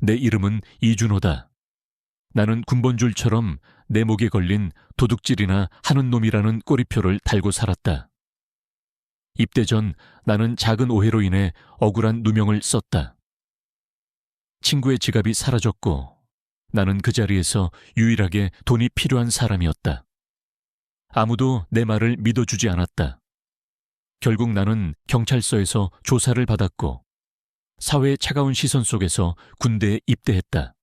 내 이름은 이준호다. 나는 군번줄처럼 내 목에 걸린 도둑질이나 하는 놈이라는 꼬리표를 달고 살았다. 입대 전 나는 작은 오해로 인해 억울한 누명을 썼다. 친구의 지갑이 사라졌고 나는 그 자리에서 유일하게 돈이 필요한 사람이었다. 아무도 내 말을 믿어주지 않았다. 결국 나는 경찰서에서 조사를 받았고 사회의 차가운 시선 속에서 군대에 입대했다.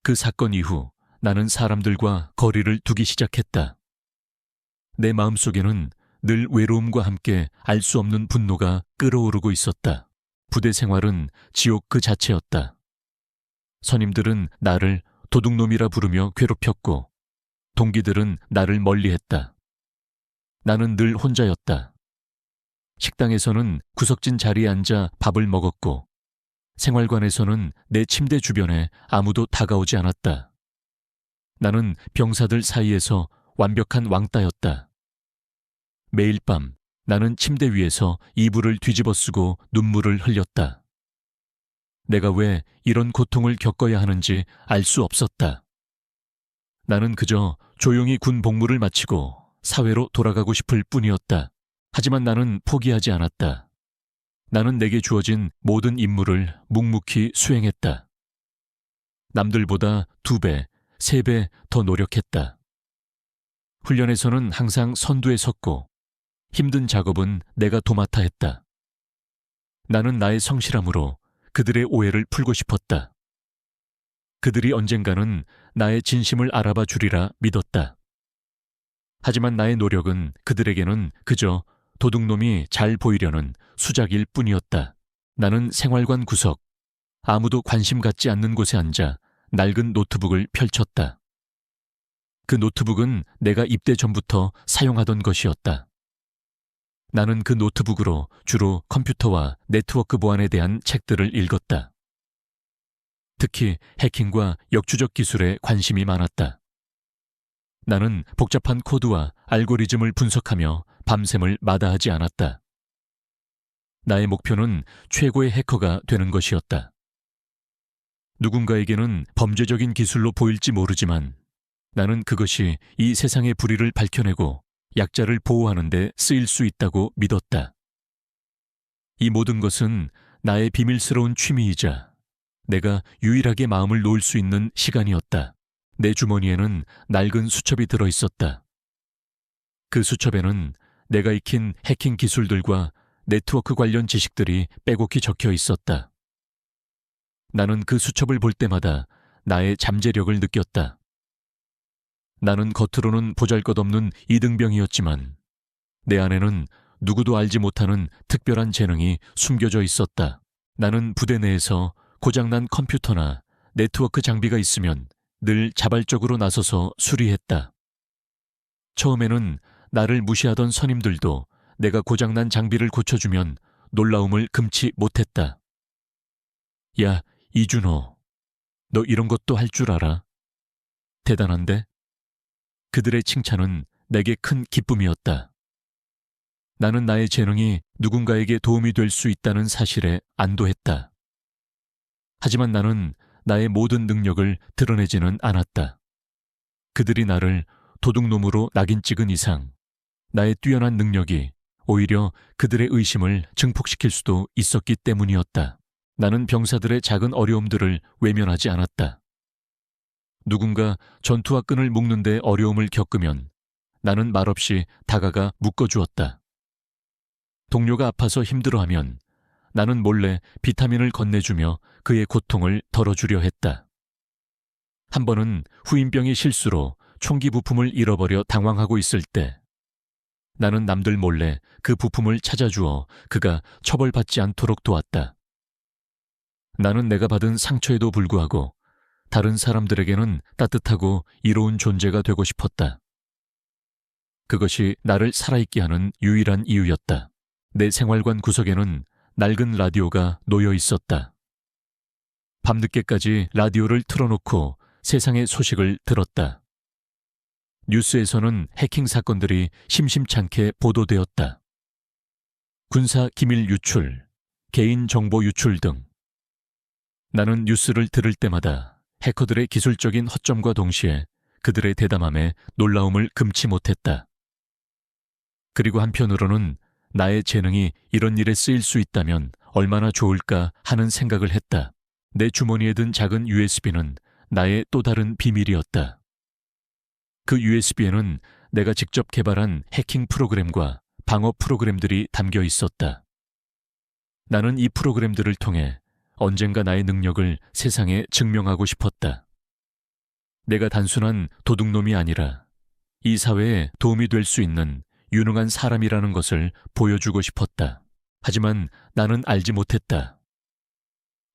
그 사건 이후 나는 사람들과 거리를 두기 시작했다. 내 마음속에는 늘 외로움과 함께 알 수 없는 분노가 끓어오르고 있었다. 부대 생활은 지옥 그 자체였다. 선임들은 나를 도둑놈이라 부르며 괴롭혔고 동기들은 나를 멀리했다. 나는 늘 혼자였다. 식당에서는 구석진 자리에 앉아 밥을 먹었고 생활관에서는 내 침대 주변에 아무도 다가오지 않았다. 나는 병사들 사이에서 완벽한 왕따였다. 매일 밤 나는 침대 위에서 이불을 뒤집어 쓰고 눈물을 흘렸다. 내가 왜 이런 고통을 겪어야 하는지 알 수 없었다. 나는 그저 조용히 군 복무를 마치고 사회로 돌아가고 싶을 뿐이었다. 하지만 나는 포기하지 않았다. 나는 내게 주어진 모든 임무를 묵묵히 수행했다. 남들보다 2배, 3배 더 노력했다. 훈련에서는 항상 선두에 섰고 힘든 작업은 내가 도맡아 했다. 나는 나의 성실함으로 그들의 오해를 풀고 싶었다. 그들이 언젠가는 나의 진심을 알아봐 주리라 믿었다. 하지만 나의 노력은 그들에게는 그저 도둑놈이 잘 보이려는 수작일 뿐이었다. 나는 생활관 구석, 아무도 관심 갖지 않는 곳에 앉아 낡은 노트북을 펼쳤다. 그 노트북은 내가 입대 전부터 사용하던 것이었다. 나는 그 노트북으로 주로 컴퓨터와 네트워크 보안에 대한 책들을 읽었다. 특히 해킹과 역추적 기술에 관심이 많았다. 나는 복잡한 코드와 알고리즘을 분석하며 밤샘을 마다하지 않았다. 나의 목표는 최고의 해커가 되는 것이었다. 누군가에게는 범죄적인 기술로 보일지 모르지만 나는 그것이 이 세상의 불의를 밝혀내고 약자를 보호하는 데 쓰일 수 있다고 믿었다. 이 모든 것은 나의 비밀스러운 취미이자 내가 유일하게 마음을 놓을 수 있는 시간이었다. 내 주머니에는 낡은 수첩이 들어있었다. 그 수첩에는 내가 익힌 해킹 기술들과 네트워크 관련 지식들이 빼곡히 적혀 있었다. 나는 그 수첩을 볼 때마다 나의 잠재력을 느꼈다. 나는 겉으로는 보잘것없는 이등병이었지만 내 안에는 누구도 알지 못하는 특별한 재능이 숨겨져 있었다. 나는 부대 내에서 고장난 컴퓨터나 네트워크 장비가 있으면 늘 자발적으로 나서서 수리했다. 처음에는 나를 무시하던 선임들도 내가 고장난 장비를 고쳐주면 놀라움을 금치 못했다. 야, 이준호, 너 이런 것도 할 줄 알아? 대단한데? 그들의 칭찬은 내게 큰 기쁨이었다. 나는 나의 재능이 누군가에게 도움이 될 수 있다는 사실에 안도했다. 하지만 나는 나의 모든 능력을 드러내지는 않았다. 그들이 나를 도둑놈으로 낙인 찍은 이상 나의 뛰어난 능력이 오히려 그들의 의심을 증폭시킬 수도 있었기 때문이었다. 나는 병사들의 작은 어려움들을 외면하지 않았다. 누군가 전투와 끈을 묶는 데 어려움을 겪으면 나는 말없이 다가가 묶어주었다. 동료가 아파서 힘들어하면 나는 몰래 비타민을 건네주며 그의 고통을 덜어주려 했다. 한 번은 후임병이 실수로 총기 부품을 잃어버려 당황하고 있을 때 나는 남들 몰래 그 부품을 찾아주어 그가 처벌받지 않도록 도왔다. 나는 내가 받은 상처에도 불구하고 다른 사람들에게는 따뜻하고 이로운 존재가 되고 싶었다. 그것이 나를 살아있게 하는 유일한 이유였다. 내 생활관 구석에는 낡은 라디오가 놓여 있었다. 밤늦게까지 라디오를 틀어놓고 세상의 소식을 들었다. 뉴스에서는 해킹 사건들이 심심찮게 보도되었다. 군사 기밀 유출, 개인 정보 유출 등 나는 뉴스를 들을 때마다 해커들의 기술적인 허점과 동시에 그들의 대담함에 놀라움을 금치 못했다. 그리고 한편으로는 나의 재능이 이런 일에 쓰일 수 있다면 얼마나 좋을까 하는 생각을 했다. 내 주머니에 든 작은 USB는 나의 또 다른 비밀이었다. 그 USB에는 내가 직접 개발한 해킹 프로그램과 방어 프로그램들이 담겨 있었다. 나는 이 프로그램들을 통해 언젠가 나의 능력을 세상에 증명하고 싶었다. 내가 단순한 도둑놈이 아니라 이 사회에 도움이 될 수 있는 유능한 사람이라는 것을 보여주고 싶었다. 하지만 나는 알지 못했다.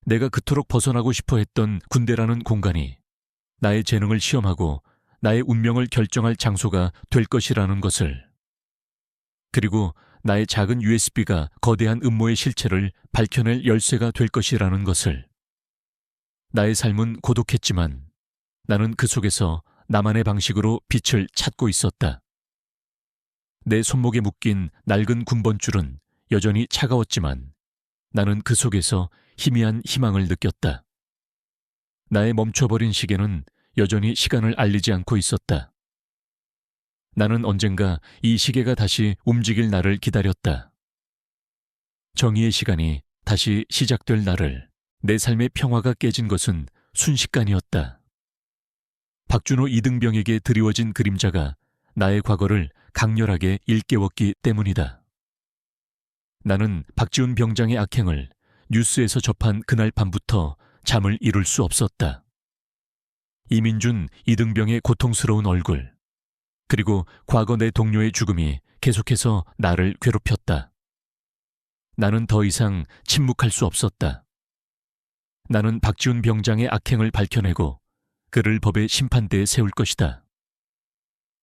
내가 그토록 벗어나고 싶어 했던 군대라는 공간이 나의 재능을 시험하고 나의 운명을 결정할 장소가 될 것이라는 것을, 그리고 나의 작은 USB가 거대한 음모의 실체를 밝혀낼 열쇠가 될 것이라는 것을. 나의 삶은 고독했지만 나는 그 속에서 나만의 방식으로 빛을 찾고 있었다. 내 손목에 묶인 낡은 군번줄은 여전히 차가웠지만 나는 그 속에서 희미한 희망을 느꼈다. 나의 멈춰버린 시계는 여전히 시간을 알리지 않고 있었다. 나는 언젠가 이 시계가 다시 움직일 날을 기다렸다. 정의의 시간이 다시 시작될 날을. 내 삶의 평화가 깨진 것은 순식간이었다. 박준호 이등병에게 드리워진 그림자가 나의 과거를 강렬하게 일깨웠기 때문이다. 나는 박지훈 병장의 악행을 뉴스에서 접한 그날 밤부터 잠을 이룰 수 없었다. 이민준 이등병의 고통스러운 얼굴, 그리고 과거 내 동료의 죽음이 계속해서 나를 괴롭혔다. 나는 더 이상 침묵할 수 없었다. 나는 박지훈 병장의 악행을 밝혀내고 그를 법의 심판대에 세울 것이다.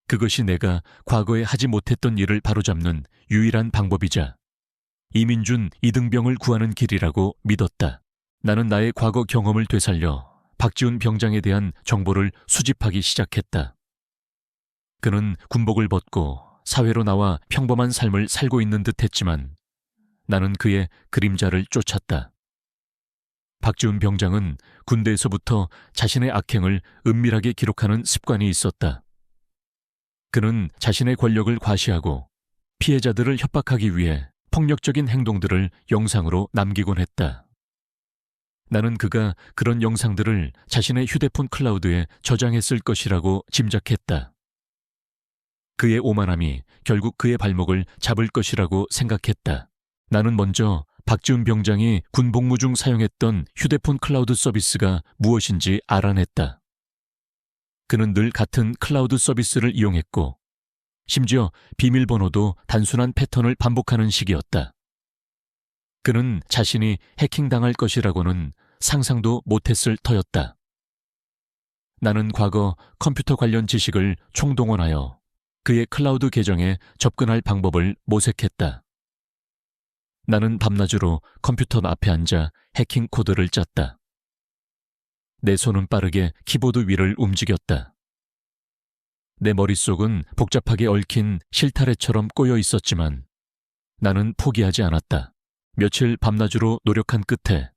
그것이 내가 과거에 하지 못했던 일을 바로잡는 유일한 방법이자 이민준 이등병을 구하는 길이라고 믿었다. 나는 나의 과거 경험을 되살려 박지훈 병장에 대한 정보를 수집하기 시작했다. 그는 군복을 벗고 사회로 나와 평범한 삶을 살고 있는 듯 했지만 나는 그의 그림자를 쫓았다. 박지훈 병장은 군대에서부터 자신의 악행을 은밀하게 기록하는 습관이 있었다. 그는 자신의 권력을 과시하고 피해자들을 협박하기 위해 폭력적인 행동들을 영상으로 남기곤 했다. 나는 그가 그런 영상들을 자신의 휴대폰 클라우드에 저장했을 것이라고 짐작했다. 그의 오만함이 결국 그의 발목을 잡을 것이라고 생각했다. 나는 먼저 박지훈 병장이 군 복무 중 사용했던 휴대폰 클라우드 서비스가 무엇인지 알아냈다. 그는 늘 같은 클라우드 서비스를 이용했고 심지어 비밀번호도 단순한 패턴을 반복하는 식이었다. 그는 자신이 해킹당할 것이라고는 상상도 못했을 터였다. 나는 과거 컴퓨터 관련 지식을 총동원하여 그의 클라우드 계정에 접근할 방법을 모색했다. 나는 밤낮으로 컴퓨터 앞에 앉아 해킹 코드를 짰다. 내 손은 빠르게 키보드 위를 움직였다. 내 머릿속은 복잡하게 얽힌 실타래처럼 꼬여 있었지만 나는 포기하지 않았다. 며칠 밤낮으로 노력한 끝에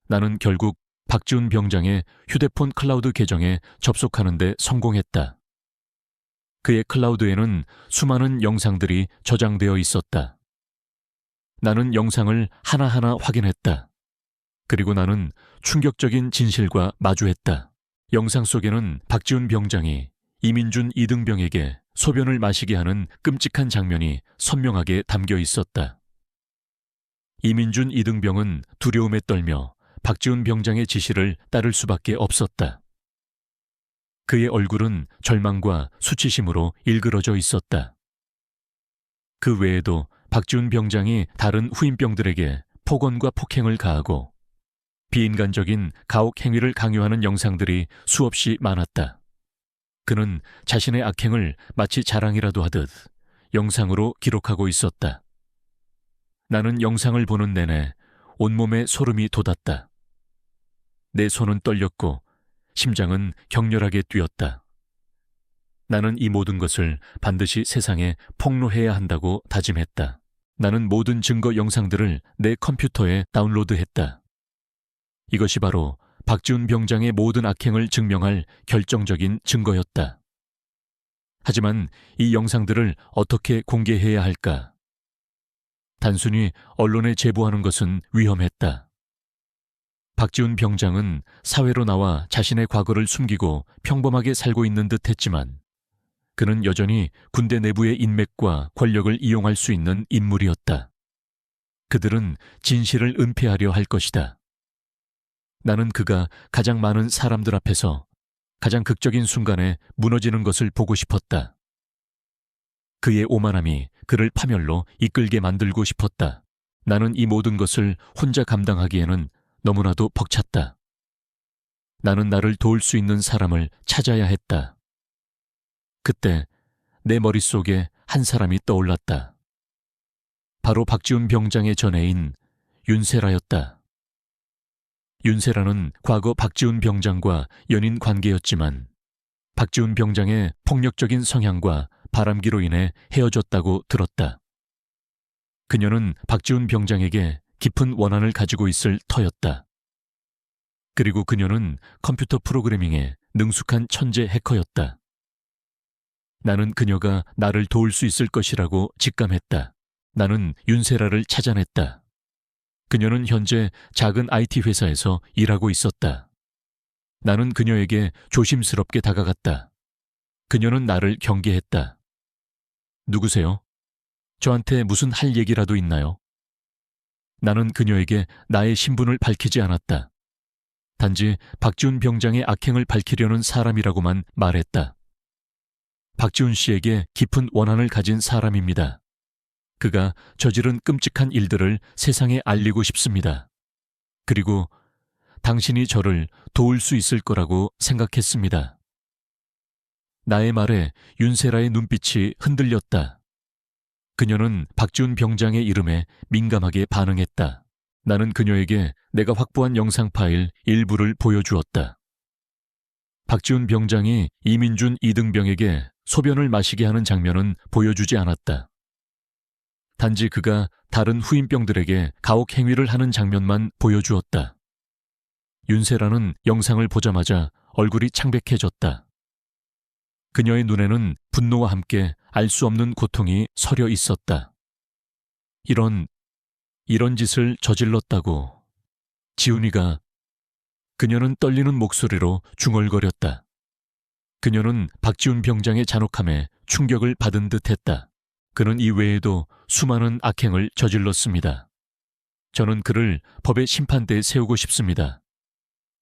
나는 결국 박지훈 병장의 휴대폰 클라우드 계정에 접속하는 데 성공했다. 그의 클라우드에는 수많은 영상들이 저장되어 있었다. 나는 영상을 하나하나 확인했다. 그리고 나는 충격적인 진실과 마주했다. 영상 속에는 박지훈 병장이 이민준 이등병에게 소변을 마시게 하는 끔찍한 장면이 선명하게 담겨 있었다. 이민준 이등병은 두려움에 떨며 박지훈 병장의 지시를 따를 수밖에 없었다. 그의 얼굴은 절망과 수치심으로 일그러져 있었다. 그 외에도 박지훈 병장이 다른 후임병들에게 폭언과 폭행을 가하고 비인간적인 가혹 행위를 강요하는 영상들이 수없이 많았다. 그는 자신의 악행을 마치 자랑이라도 하듯 영상으로 기록하고 있었다. 나는 영상을 보는 내내 온몸에 소름이 돋았다. 내 손은 떨렸고 심장은 격렬하게 뛰었다. 나는 이 모든 것을 반드시 세상에 폭로해야 한다고 다짐했다. 나는 모든 증거 영상들을 내 컴퓨터에 다운로드했다. 이것이 바로 박지훈 병장의 모든 악행을 증명할 결정적인 증거였다. 하지만 이 영상들을 어떻게 공개해야 할까? 단순히 언론에 제보하는 것은 위험했다. 박지훈 병장은 사회로 나와 자신의 과거를 숨기고 평범하게 살고 있는 듯 했지만 그는 여전히 군대 내부의 인맥과 권력을 이용할 수 있는 인물이었다. 그들은 진실을 은폐하려 할 것이다. 나는 그가 가장 많은 사람들 앞에서 가장 극적인 순간에 무너지는 것을 보고 싶었다. 그의 오만함이 그를 파멸로 이끌게 만들고 싶었다. 나는 이 모든 것을 혼자 감당하기에는 너무나도 벅찼다. 나는 나를 도울 수 있는 사람을 찾아야 했다. 그때 내 머릿속에 한 사람이 떠올랐다. 바로 박지훈 병장의 전애인 윤세라였다. 윤세라는 과거 박지훈 병장과 연인 관계였지만 박지훈 병장의 폭력적인 성향과 바람기로 인해 헤어졌다고 들었다. 그녀는 박지훈 병장에게 깊은 원한을 가지고 있을 터였다. 그리고 그녀는 컴퓨터 프로그래밍에 능숙한 천재 해커였다. 나는 그녀가 나를 도울 수 있을 것이라고 직감했다. 나는 윤세라를 찾아냈다. 그녀는 현재 작은 IT 회사에서 일하고 있었다. 나는 그녀에게 조심스럽게 다가갔다. 그녀는 나를 경계했다. 누구세요? 저한테 무슨 할 얘기라도 있나요? 나는 그녀에게 나의 신분을 밝히지 않았다. 단지 박지훈 병장의 악행을 밝히려는 사람이라고만 말했다. 박지훈 씨에게 깊은 원한을 가진 사람입니다. 그가 저지른 끔찍한 일들을 세상에 알리고 싶습니다. 그리고 당신이 저를 도울 수 있을 거라고 생각했습니다. 나의 말에 윤세라의 눈빛이 흔들렸다. 그녀는 박지훈 병장의 이름에 민감하게 반응했다. 나는 그녀에게 내가 확보한 영상 파일 일부를 보여주었다. 박지훈 병장이 이민준 이등병에게 소변을 마시게 하는 장면은 보여주지 않았다. 단지 그가 다른 후임병들에게 가혹 행위를 하는 장면만 보여주었다. 윤세라는 영상을 보자마자 얼굴이 창백해졌다. 그녀의 눈에는 분노와 함께 알 수 없는 고통이 서려 있었다. 이런 짓을 저질렀다고. 지훈이가. 그녀는 떨리는 목소리로 중얼거렸다. 그녀는 박지훈 병장의 잔혹함에 충격을 받은 듯했다. 그는 이외에도 수많은 악행을 저질렀습니다. 저는 그를 법의 심판대에 세우고 싶습니다.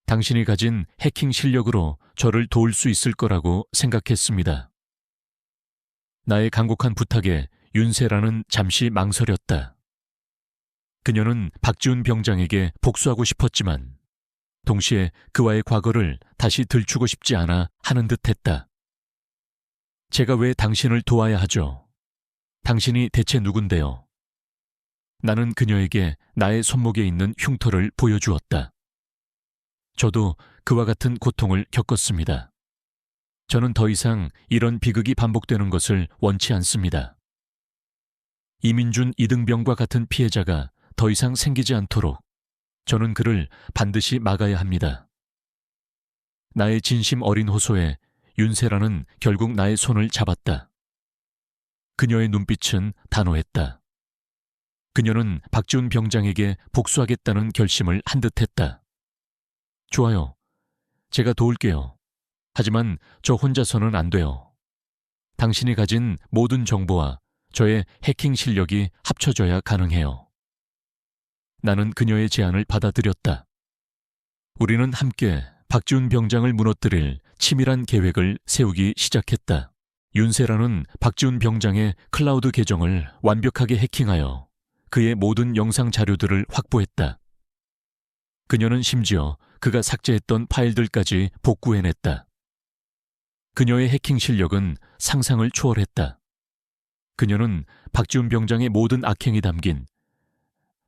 당신이 가진 해킹 실력으로 저를 도울 수 있을 거라고 생각했습니다. 나의 간곡한 부탁에 윤세라는 잠시 망설였다. 그녀는 박지훈 병장에게 복수하고 싶었지만 동시에 그와의 과거를 다시 들추고 싶지 않아 하는 듯했다. 제가 왜 당신을 도와야 하죠? 당신이 대체 누군데요? 나는 그녀에게 나의 손목에 있는 흉터를 보여주었다. 저도 그와 같은 고통을 겪었습니다. 저는 더 이상 이런 비극이 반복되는 것을 원치 않습니다. 이민준 이등병과 같은 피해자가 더 이상 생기지 않도록 저는 그를 반드시 막아야 합니다. 나의 진심 어린 호소에 윤세라는 결국 나의 손을 잡았다. 그녀의 눈빛은 단호했다. 그녀는 박지훈 병장에게 복수하겠다는 결심을 한 듯했다. 좋아요. 제가 도울게요. 하지만 저 혼자서는 안 돼요. 당신이 가진 모든 정보와 저의 해킹 실력이 합쳐져야 가능해요. 나는 그녀의 제안을 받아들였다. 우리는 함께 박지훈 병장을 무너뜨릴 치밀한 계획을 세우기 시작했다. 윤세라는 박지훈 병장의 클라우드 계정을 완벽하게 해킹하여 그의 모든 영상 자료들을 확보했다. 그녀는 심지어 그가 삭제했던 파일들까지 복구해냈다. 그녀의 해킹 실력은 상상을 초월했다. 그녀는 박지훈 병장의 모든 악행이 담긴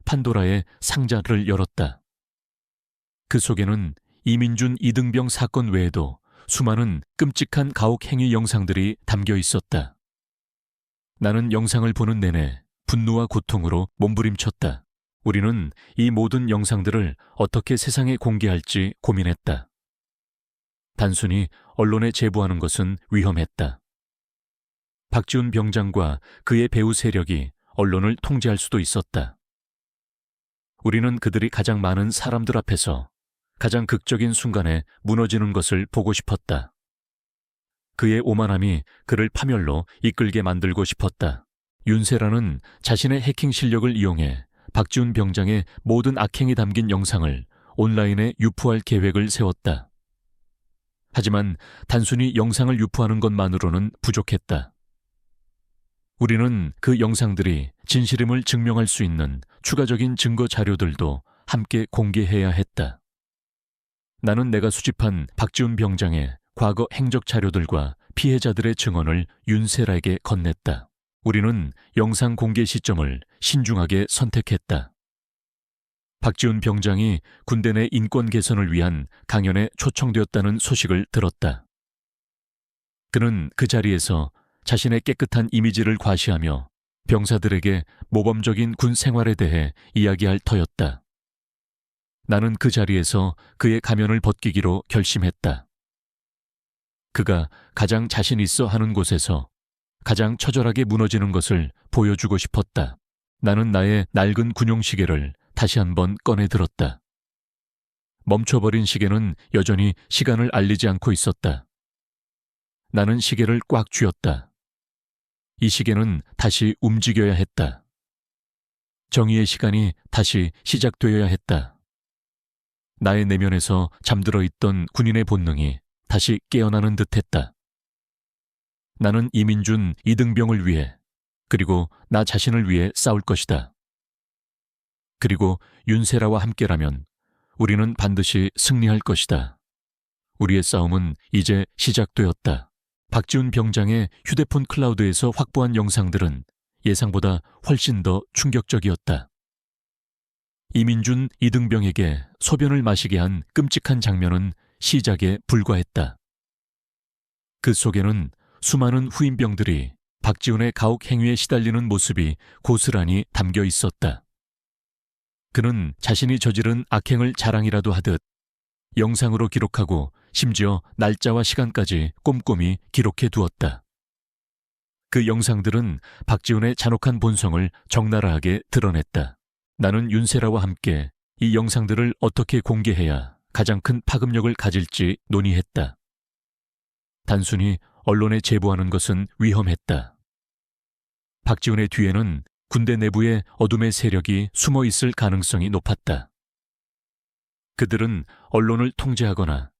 판도라의 상자를 열었다. 그 속에는 이민준 이등병 사건 외에도 수많은 끔찍한 가혹 행위 영상들이 담겨 있었다. 나는 영상을 보는 내내 분노와 고통으로 몸부림쳤다. 우리는 이 모든 영상들을 어떻게 세상에 공개할지 고민했다. 단순히 언론에 제보하는 것은 위험했다. 박지훈 병장과 그의 배후 세력이 언론을 통제할 수도 있었다. 우리는 그들이 가장 많은 사람들 앞에서 가장 극적인 순간에 무너지는 것을 보고 싶었다. 그의 오만함이 그를 파멸로 이끌게 만들고 싶었다. 윤세라는 자신의 해킹 실력을 이용해 박지훈 병장의 모든 악행이 담긴 영상을 온라인에 유포할 계획을 세웠다. 하지만 단순히 영상을 유포하는 것만으로는 부족했다. 우리는 그 영상들이 진실임을 증명할 수 있는 추가적인 증거 자료들도 함께 공개해야 했다. 나는 내가 수집한 박지훈 병장의 과거 행적 자료들과 피해자들의 증언을 윤세라에게 건넸다. 우리는 영상 공개 시점을 신중하게 선택했다. 박지훈 병장이 군대 내 인권 개선을 위한 강연에 초청되었다는 소식을 들었다. 그는 그 자리에서 자신의 깨끗한 이미지를 과시하며 병사들에게 모범적인 군 생활에 대해 이야기할 터였다. 나는 그 자리에서 그의 가면을 벗기기로 결심했다. 그가 가장 자신 있어 하는 곳에서 가장 처절하게 무너지는 것을 보여주고 싶었다. 나는 나의 낡은 군용 시계를 다시 한번 꺼내 들었다. 멈춰버린 시계는 여전히 시간을 알리지 않고 있었다. 나는 시계를 꽉 쥐었다. 이 시계는 다시 움직여야 했다. 정의의 시간이 다시 시작되어야 했다. 나의 내면에서 잠들어 있던 군인의 본능이 다시 깨어나는 듯했다. 나는 이민준, 이등병을 위해, 그리고 나 자신을 위해 싸울 것이다. 그리고 윤세라와 함께라면 우리는 반드시 승리할 것이다. 우리의 싸움은 이제 시작되었다. 박지훈 병장의 휴대폰 클라우드에서 확보한 영상들은 예상보다 훨씬 더 충격적이었다. 이민준, 이등병에게 소변을 마시게 한 끔찍한 장면은 시작에 불과했다. 그 속에는 수많은 후임병들이 박지훈의 가혹 행위에 시달리는 모습이 고스란히 담겨 있었다. 그는 자신이 저지른 악행을 자랑이라도 하듯 영상으로 기록하고 심지어 날짜와 시간까지 꼼꼼히 기록해 두었다. 그 영상들은 박지훈의 잔혹한 본성을 적나라하게 드러냈다. 나는 윤세라와 함께 이 영상들을 어떻게 공개해야 가장 큰 파급력을 가질지 논의했다. 단순히 언론에 제보하는 것은 위험했다. 박지훈의 뒤에는 군대 내부의 어둠의 세력이 숨어 있을 가능성이 높았다. 그들은 언론을 통제하거나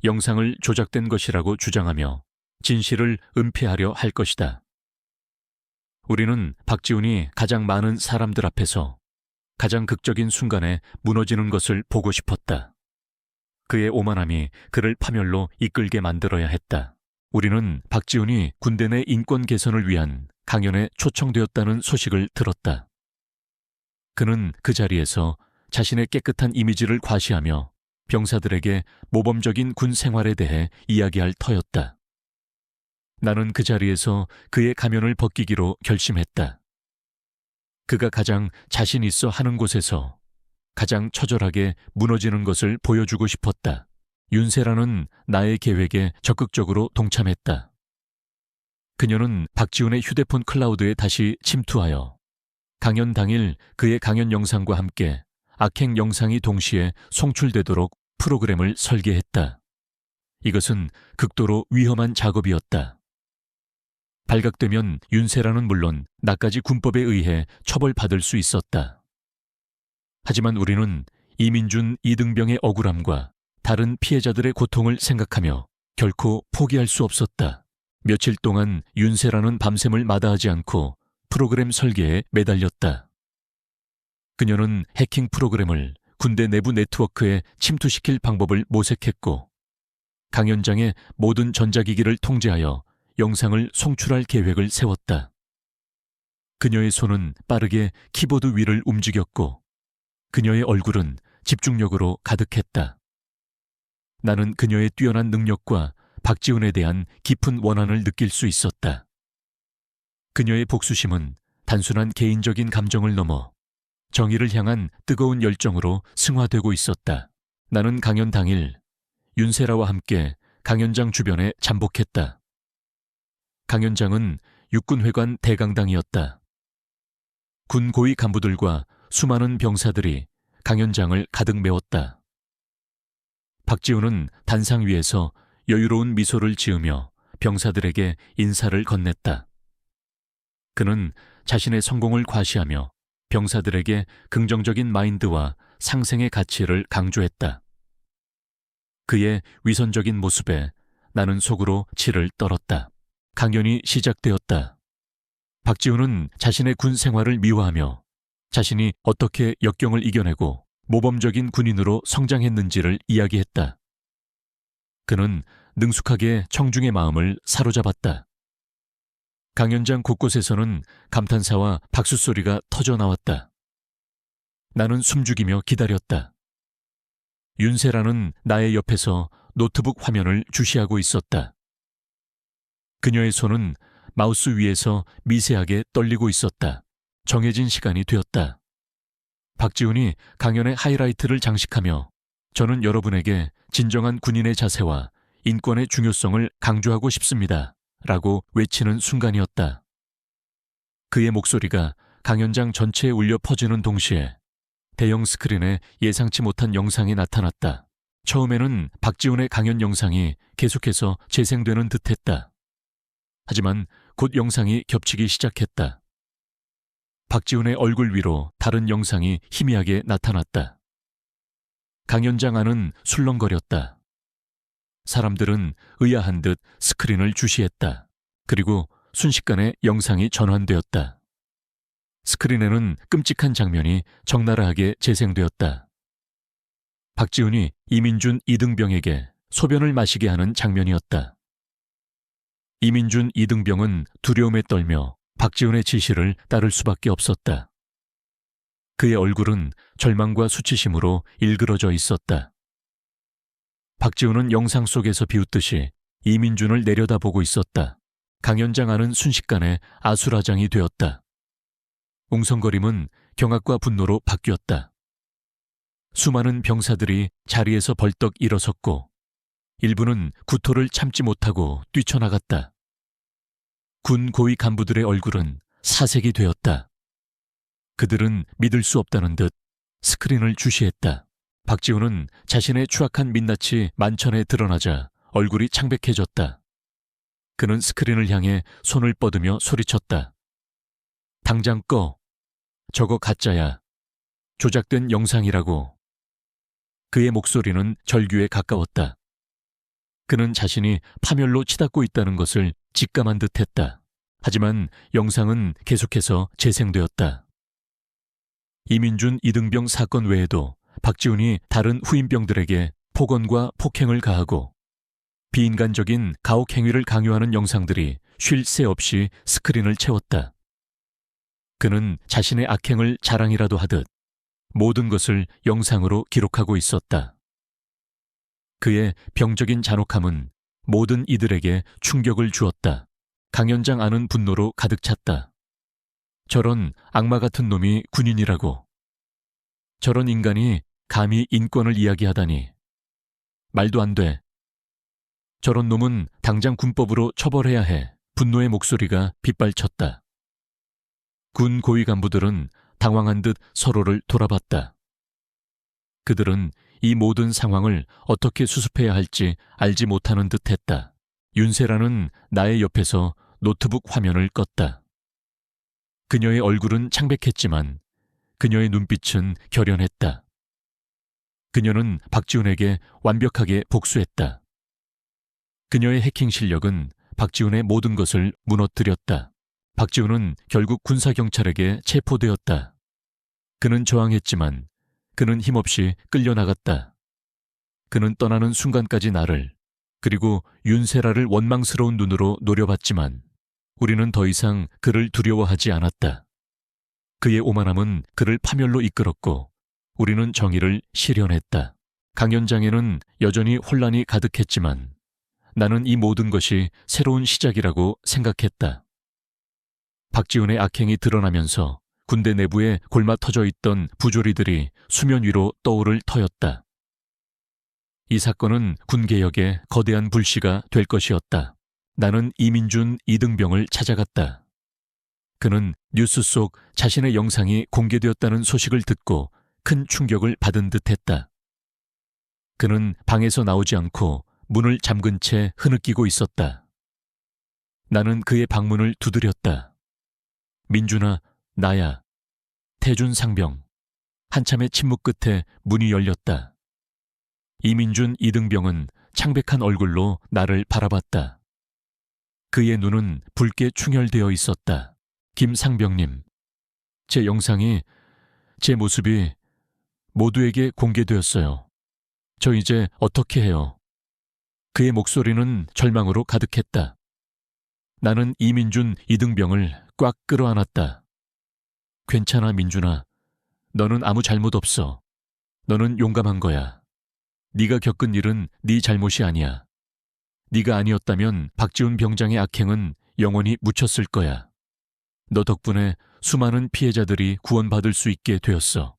영상을 조작된 것이라고 주장하며 진실을 은폐하려 할 것이다. 우리는 박지훈이 가장 많은 사람들 앞에서 가장 극적인 순간에 무너지는 것을 보고 싶었다. 그의 오만함이 그를 파멸로 이끌게 만들어야 했다. 우리는 박지훈이 군대 내 인권 개선을 위한 강연에 초청되었다는 소식을 들었다. 그는 그 자리에서 자신의 깨끗한 이미지를 과시하며 병사들에게 모범적인 군 생활에 대해 이야기할 터였다. 나는 그 자리에서 그의 가면을 벗기기로 결심했다. 그가 가장 자신 있어 하는 곳에서 가장 처절하게 무너지는 것을 보여주고 싶었다. 윤세라는 나의 계획에 적극적으로 동참했다. 그녀는 박지훈의 휴대폰 클라우드에 다시 침투하여 강연 당일 그의 강연 영상과 함께 악행 영상이 동시에 송출되도록 프로그램을 설계했다. 이것은 극도로 위험한 작업이었다. 발각되면 윤세라는 물론 나까지 군법에 의해 처벌받을 수 있었다. 하지만 우리는 이민준, 이등병의 억울함과 다른 피해자들의 고통을 생각하며 결코 포기할 수 없었다. 며칠 동안 윤세라는 밤샘을 마다하지 않고 프로그램 설계에 매달렸다. 그녀는 해킹 프로그램을 군대 내부 네트워크에 침투시킬 방법을 모색했고 강연장의 모든 전자기기를 통제하여 영상을 송출할 계획을 세웠다. 그녀의 손은 빠르게 키보드 위를 움직였고 그녀의 얼굴은 집중력으로 가득했다. 나는 그녀의 뛰어난 능력과 박지훈에 대한 깊은 원한을 느낄 수 있었다. 그녀의 복수심은 단순한 개인적인 감정을 넘어 정의를 향한 뜨거운 열정으로 승화되고 있었다. 나는 강연 당일 윤세라와 함께 강연장 주변에 잠복했다. 강연장은 육군회관 대강당이었다. 군 고위 간부들과 수많은 병사들이 강연장을 가득 메웠다. 박지훈은 단상 위에서 여유로운 미소를 지으며 병사들에게 인사를 건넸다. 그는 자신의 성공을 과시하며 병사들에게 긍정적인 마인드와 상생의 가치를 강조했다. 그의 위선적인 모습에 나는 속으로 치를 떨었다. 강연이 시작되었다. 박지훈은 자신의 군 생활을 미화하며 자신이 어떻게 역경을 이겨내고 모범적인 군인으로 성장했는지를 이야기했다. 그는 능숙하게 청중의 마음을 사로잡았다. 강연장 곳곳에서는 감탄사와 박수 소리가 터져 나왔다. 나는 숨죽이며 기다렸다. 윤세라는 나의 옆에서 노트북 화면을 주시하고 있었다. 그녀의 손은 마우스 위에서 미세하게 떨리고 있었다. 정해진 시간이 되었다. 박지훈이 강연의 하이라이트를 장식하며 저는 여러분에게 진정한 군인의 자세와 인권의 중요성을 강조하고 싶습니다. 라고 외치는 순간이었다. 그의 목소리가 강연장 전체에 울려 퍼지는 동시에 대형 스크린에 예상치 못한 영상이 나타났다. 처음에는 박지훈의 강연 영상이 계속해서 재생되는 듯했다. 하지만 곧 영상이 겹치기 시작했다. 박지훈의 얼굴 위로 다른 영상이 희미하게 나타났다. 강연장 안은 술렁거렸다. 사람들은 의아한 듯 스크린을 주시했다. 그리고 순식간에 영상이 전환되었다. 스크린에는 끔찍한 장면이 적나라하게 재생되었다. 박지훈이 이민준 이등병에게 소변을 마시게 하는 장면이었다. 이민준 이등병은 두려움에 떨며 박지훈의 지시를 따를 수밖에 없었다. 그의 얼굴은 절망과 수치심으로 일그러져 있었다. 박지훈은 영상 속에서 비웃듯이 이민준을 내려다보고 있었다. 강연장 안은 순식간에 아수라장이 되었다. 웅성거림은 경악과 분노로 바뀌었다. 수많은 병사들이 자리에서 벌떡 일어섰고 일부는 구토를 참지 못하고 뛰쳐나갔다. 군 고위 간부들의 얼굴은 사색이 되었다. 그들은 믿을 수 없다는 듯 스크린을 주시했다. 박지훈은 자신의 추악한 민낯이 만천에 드러나자 얼굴이 창백해졌다. 그는 스크린을 향해 손을 뻗으며 소리쳤다. 당장 꺼. 저거 가짜야. 조작된 영상이라고. 그의 목소리는 절규에 가까웠다. 그는 자신이 파멸로 치닫고 있다는 것을 직감한 듯했다. 하지만 영상은 계속해서 재생되었다. 이민준 이등병 사건 외에도 박지훈이 다른 후임병들에게 폭언과 폭행을 가하고 비인간적인 가혹 행위를 강요하는 영상들이 쉴 새 없이 스크린을 채웠다. 그는 자신의 악행을 자랑이라도 하듯 모든 것을 영상으로 기록하고 있었다. 그의 병적인 잔혹함은 모든 이들에게 충격을 주었다. 강연장 안은 분노로 가득 찼다. 저런 악마 같은 놈이 군인이라고. 저런 인간이 감히 인권을 이야기하다니. 말도 안 돼. 저런 놈은 당장 군법으로 처벌해야 해. 분노의 목소리가 빗발쳤다. 군 고위 간부들은 당황한 듯 서로를 돌아봤다. 그들은 이 모든 상황을 어떻게 수습해야 할지 알지 못하는 듯했다. 윤세라는 나의 옆에서 노트북 화면을 껐다. 그녀의 얼굴은 창백했지만 그녀의 눈빛은 결연했다. 그녀는 박지훈에게 완벽하게 복수했다. 그녀의 해킹 실력은 박지훈의 모든 것을 무너뜨렸다. 박지훈은 결국 군사경찰에게 체포되었다. 그는 저항했지만 그는 힘없이 끌려나갔다. 그는 떠나는 순간까지 나를 그리고 윤세라를 원망스러운 눈으로 노려봤지만 우리는 더 이상 그를 두려워하지 않았다. 그의 오만함은 그를 파멸로 이끌었고 우리는 정의를 실현했다. 강연장에는 여전히 혼란이 가득했지만 나는 이 모든 것이 새로운 시작이라고 생각했다. 박지훈의 악행이 드러나면서 군대 내부에 골마 터져 있던 부조리들이 수면 위로 떠오를 터였다. 이 사건은 군개혁의 거대한 불씨가 될 것이었다. 나는 이민준, 이등병을 찾아갔다. 그는 뉴스 속 자신의 영상이 공개되었다는 소식을 듣고 큰 충격을 받은 듯했다. 그는 방에서 나오지 않고 문을 잠근 채 흐느끼고 있었다. 나는 그의 방문을 두드렸다. 민준아, 나야. 태준 상병. 한참의 침묵 끝에 문이 열렸다. 이민준, 이등병은 창백한 얼굴로 나를 바라봤다. 그의 눈은 붉게 충혈되어 있었다. 김상병님, 제 영상이, 제 모습이 모두에게 공개되었어요. 저 이제 어떻게 해요? 그의 목소리는 절망으로 가득했다. 나는 이민준, 이등병을 꽉 끌어안았다. 괜찮아, 민준아. 너는 아무 잘못 없어. 너는 용감한 거야. 네가 겪은 일은 네 잘못이 아니야. 네가 아니었다면 박지훈 병장의 악행은 영원히 묻혔을 거야. 너 덕분에 수많은 피해자들이 구원받을 수 있게 되었어.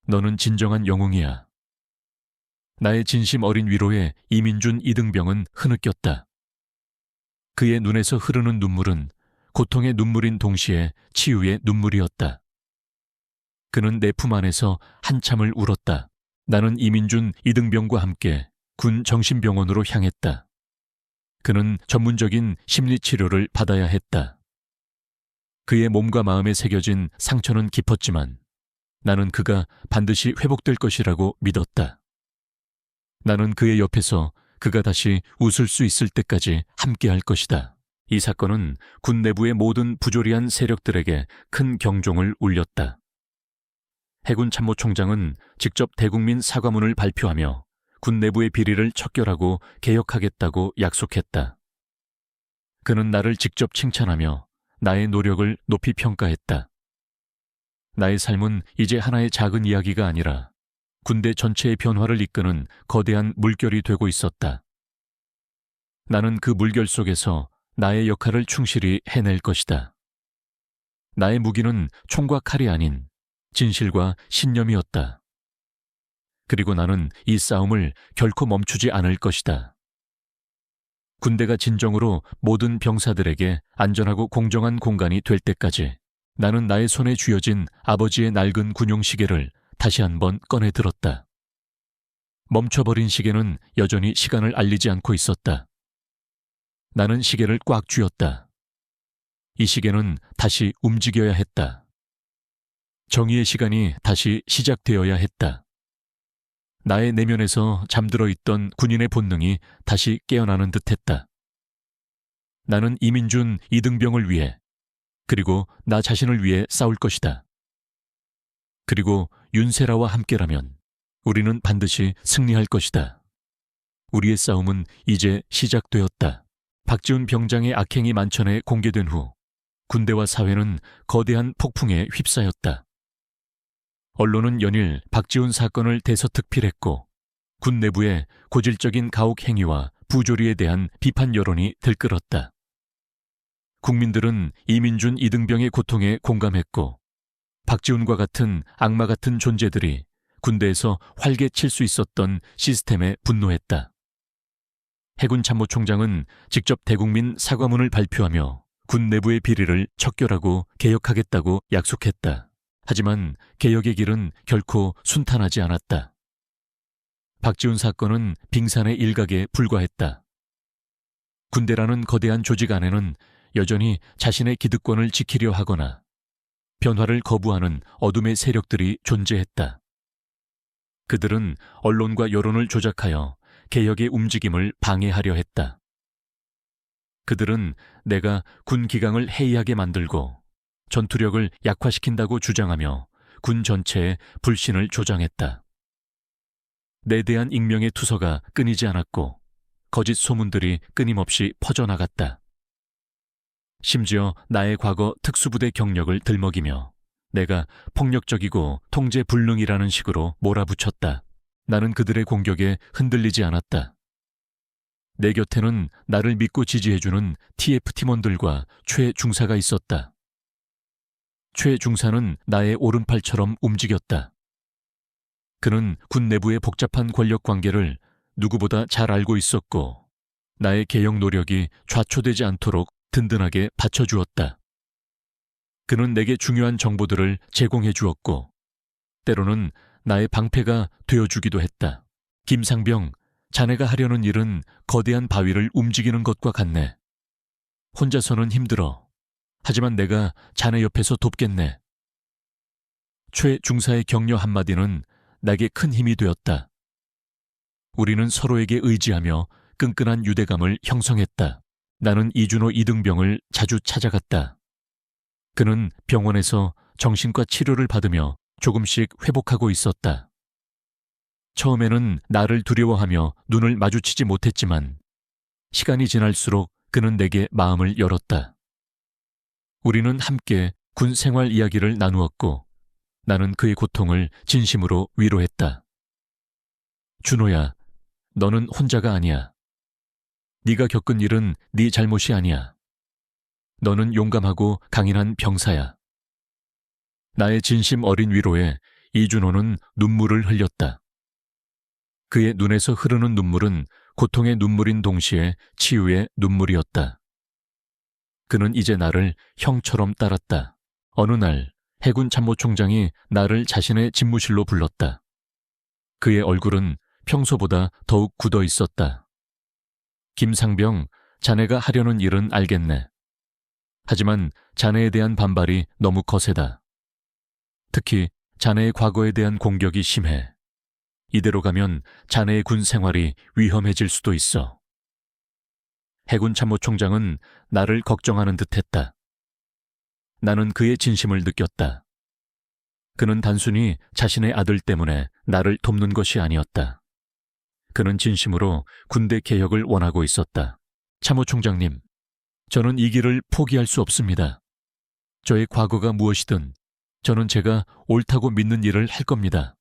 너는 진정한 영웅이야. 나의 진심 어린 위로에 이민준, 이등병은 흐느꼈다. 그의 눈에서 흐르는 눈물은 고통의 눈물인 동시에 치유의 눈물이었다. 그는 내 품 안에서 한참을 울었다. 나는 이민준, 이등병과 함께 군 정신병원으로 향했다. 그는 전문적인 심리치료를 받아야 했다. 그의 몸과 마음에 새겨진 상처는 깊었지만 나는 그가 반드시 회복될 것이라고 믿었다. 나는 그의 옆에서 그가 다시 웃을 수 있을 때까지 함께할 것이다. 이 사건은 군 내부의 모든 부조리한 세력들에게 큰 경종을 울렸다. 해군 참모총장은 직접 대국민 사과문을 발표하며 군 내부의 비리를 척결하고 개혁하겠다고 약속했다. 그는 나를 직접 칭찬하며 나의 노력을 높이 평가했다. 나의 삶은 이제 하나의 작은 이야기가 아니라 군대 전체의 변화를 이끄는 거대한 물결이 되고 있었다. 나는 그 물결 속에서 나의 역할을 충실히 해낼 것이다. 나의 무기는 총과 칼이 아닌 진실과 신념이었다. 그리고 나는 이 싸움을 결코 멈추지 않을 것이다. 군대가 진정으로 모든 병사들에게 안전하고 공정한 공간이 될 때까지 나는 나의 손에 쥐어진 아버지의 낡은 군용 시계를 다시 한번 꺼내 들었다. 멈춰버린 시계는 여전히 시간을 알리지 않고 있었다. 나는 시계를 꽉 쥐었다. 이 시계는 다시 움직여야 했다. 정의의 시간이 다시 시작되어야 했다. 나의 내면에서 잠들어 있던 군인의 본능이 다시 깨어나는 듯했다. 나는 이민준, 이등병을 위해, 그리고 나 자신을 위해 싸울 것이다. 그리고 윤세라와 함께라면 우리는 반드시 승리할 것이다. 우리의 싸움은 이제 시작되었다. 박지훈 병장의 악행이 만천에 공개된 후 군대와 사회는 거대한 폭풍에 휩싸였다. 언론은 연일 박지훈 사건을 대서특필했고 군 내부에 고질적인 가혹 행위와 부조리에 대한 비판 여론이 들끓었다. 국민들은 이민준, 이등병의 고통에 공감했고 박지훈과 같은 악마 같은 존재들이 군대에서 활개 칠 수 있었던 시스템에 분노했다. 해군 참모총장은 직접 대국민 사과문을 발표하며 군 내부의 비리를 척결하고 개혁하겠다고 약속했다. 하지만 개혁의 길은 결코 순탄하지 않았다. 박지훈 사건은 빙산의 일각에 불과했다. 군대라는 거대한 조직 안에는 여전히 자신의 기득권을 지키려 하거나 변화를 거부하는 어둠의 세력들이 존재했다. 그들은 언론과 여론을 조작하여 개혁의 움직임을 방해하려 했다. 그들은 내가 군 기강을 해이하게 만들고 전투력을 약화시킨다고 주장하며 군 전체에 불신을 조장했다. 내 대한 익명의 투서가 끊이지 않았고 거짓 소문들이 끊임없이 퍼져나갔다. 심지어 나의 과거 특수부대 경력을 들먹이며 내가 폭력적이고 통제 불능이라는 식으로 몰아붙였다. 나는 그들의 공격에 흔들리지 않았다. 내 곁에는 나를 믿고 지지해주는 TF 팀원들과 최중사가 있었다. 최 중사는 나의 오른팔처럼 움직였다. 그는 군 내부의 복잡한 권력 관계를 누구보다 잘 알고 있었고 나의 개혁 노력이 좌초되지 않도록 든든하게 받쳐주었다. 그는 내게 중요한 정보들을 제공해 주었고 때로는 나의 방패가 되어주기도 했다. 김상병, 자네가 하려는 일은 거대한 바위를 움직이는 것과 같네. 혼자서는 힘들어. 하지만 내가 자네 옆에서 돕겠네. 최 중사의 격려 한마디는 내게 큰 힘이 되었다. 우리는 서로에게 의지하며 끈끈한 유대감을 형성했다. 나는 이준호 이등병을 자주 찾아갔다. 그는 병원에서 정신과 치료를 받으며 조금씩 회복하고 있었다. 처음에는 나를 두려워하며 눈을 마주치지 못했지만 시간이 지날수록 그는 내게 마음을 열었다. 우리는 함께 군 생활 이야기를 나누었고 나는 그의 고통을 진심으로 위로했다. 준호야, 너는 혼자가 아니야. 네가 겪은 일은 네 잘못이 아니야. 너는 용감하고 강인한 병사야. 나의 진심 어린 위로에 이준호는 눈물을 흘렸다. 그의 눈에서 흐르는 눈물은 고통의 눈물인 동시에 치유의 눈물이었다. 그는 이제 나를 형처럼 따랐다. 어느 날 해군 참모총장이 나를 자신의 집무실로 불렀다. 그의 얼굴은 평소보다 더욱 굳어 있었다. 김상병, 자네가 하려는 일은 알겠네. 하지만 자네에 대한 반발이 너무 거세다. 특히 자네의 과거에 대한 공격이 심해. 이대로 가면 자네의 군 생활이 위험해질 수도 있어. 해군 참모총장은 나를 걱정하는 듯했다. 나는 그의 진심을 느꼈다. 그는 단순히 자신의 아들 때문에 나를 돕는 것이 아니었다. 그는 진심으로 군대 개혁을 원하고 있었다. 참모총장님, 저는 이 길을 포기할 수 없습니다. 저의 과거가 무엇이든 저는 제가 옳다고 믿는 일을 할 겁니다.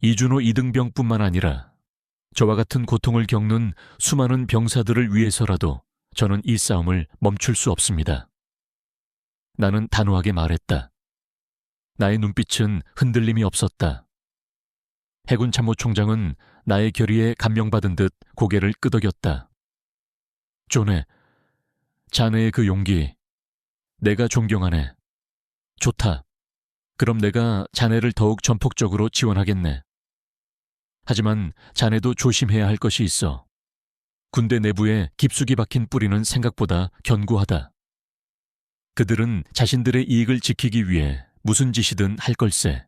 이준호 이등병뿐만 아니라 저와 같은 고통을 겪는 수많은 병사들을 위해서라도 저는 이 싸움을 멈출 수 없습니다. 나는 단호하게 말했다. 나의 눈빛은 흔들림이 없었다. 해군 참모총장은 나의 결의에 감명받은 듯 고개를 끄덕였다. 존해, 자네의 그 용기, 내가 존경하네. 좋다. 그럼 내가 자네를 더욱 전폭적으로 지원하겠네. 하지만 자네도 조심해야 할 것이 있어. 군대 내부에 깊숙이 박힌 뿌리는 생각보다 견고하다. 그들은 자신들의 이익을 지키기 위해 무슨 짓이든 할 걸세.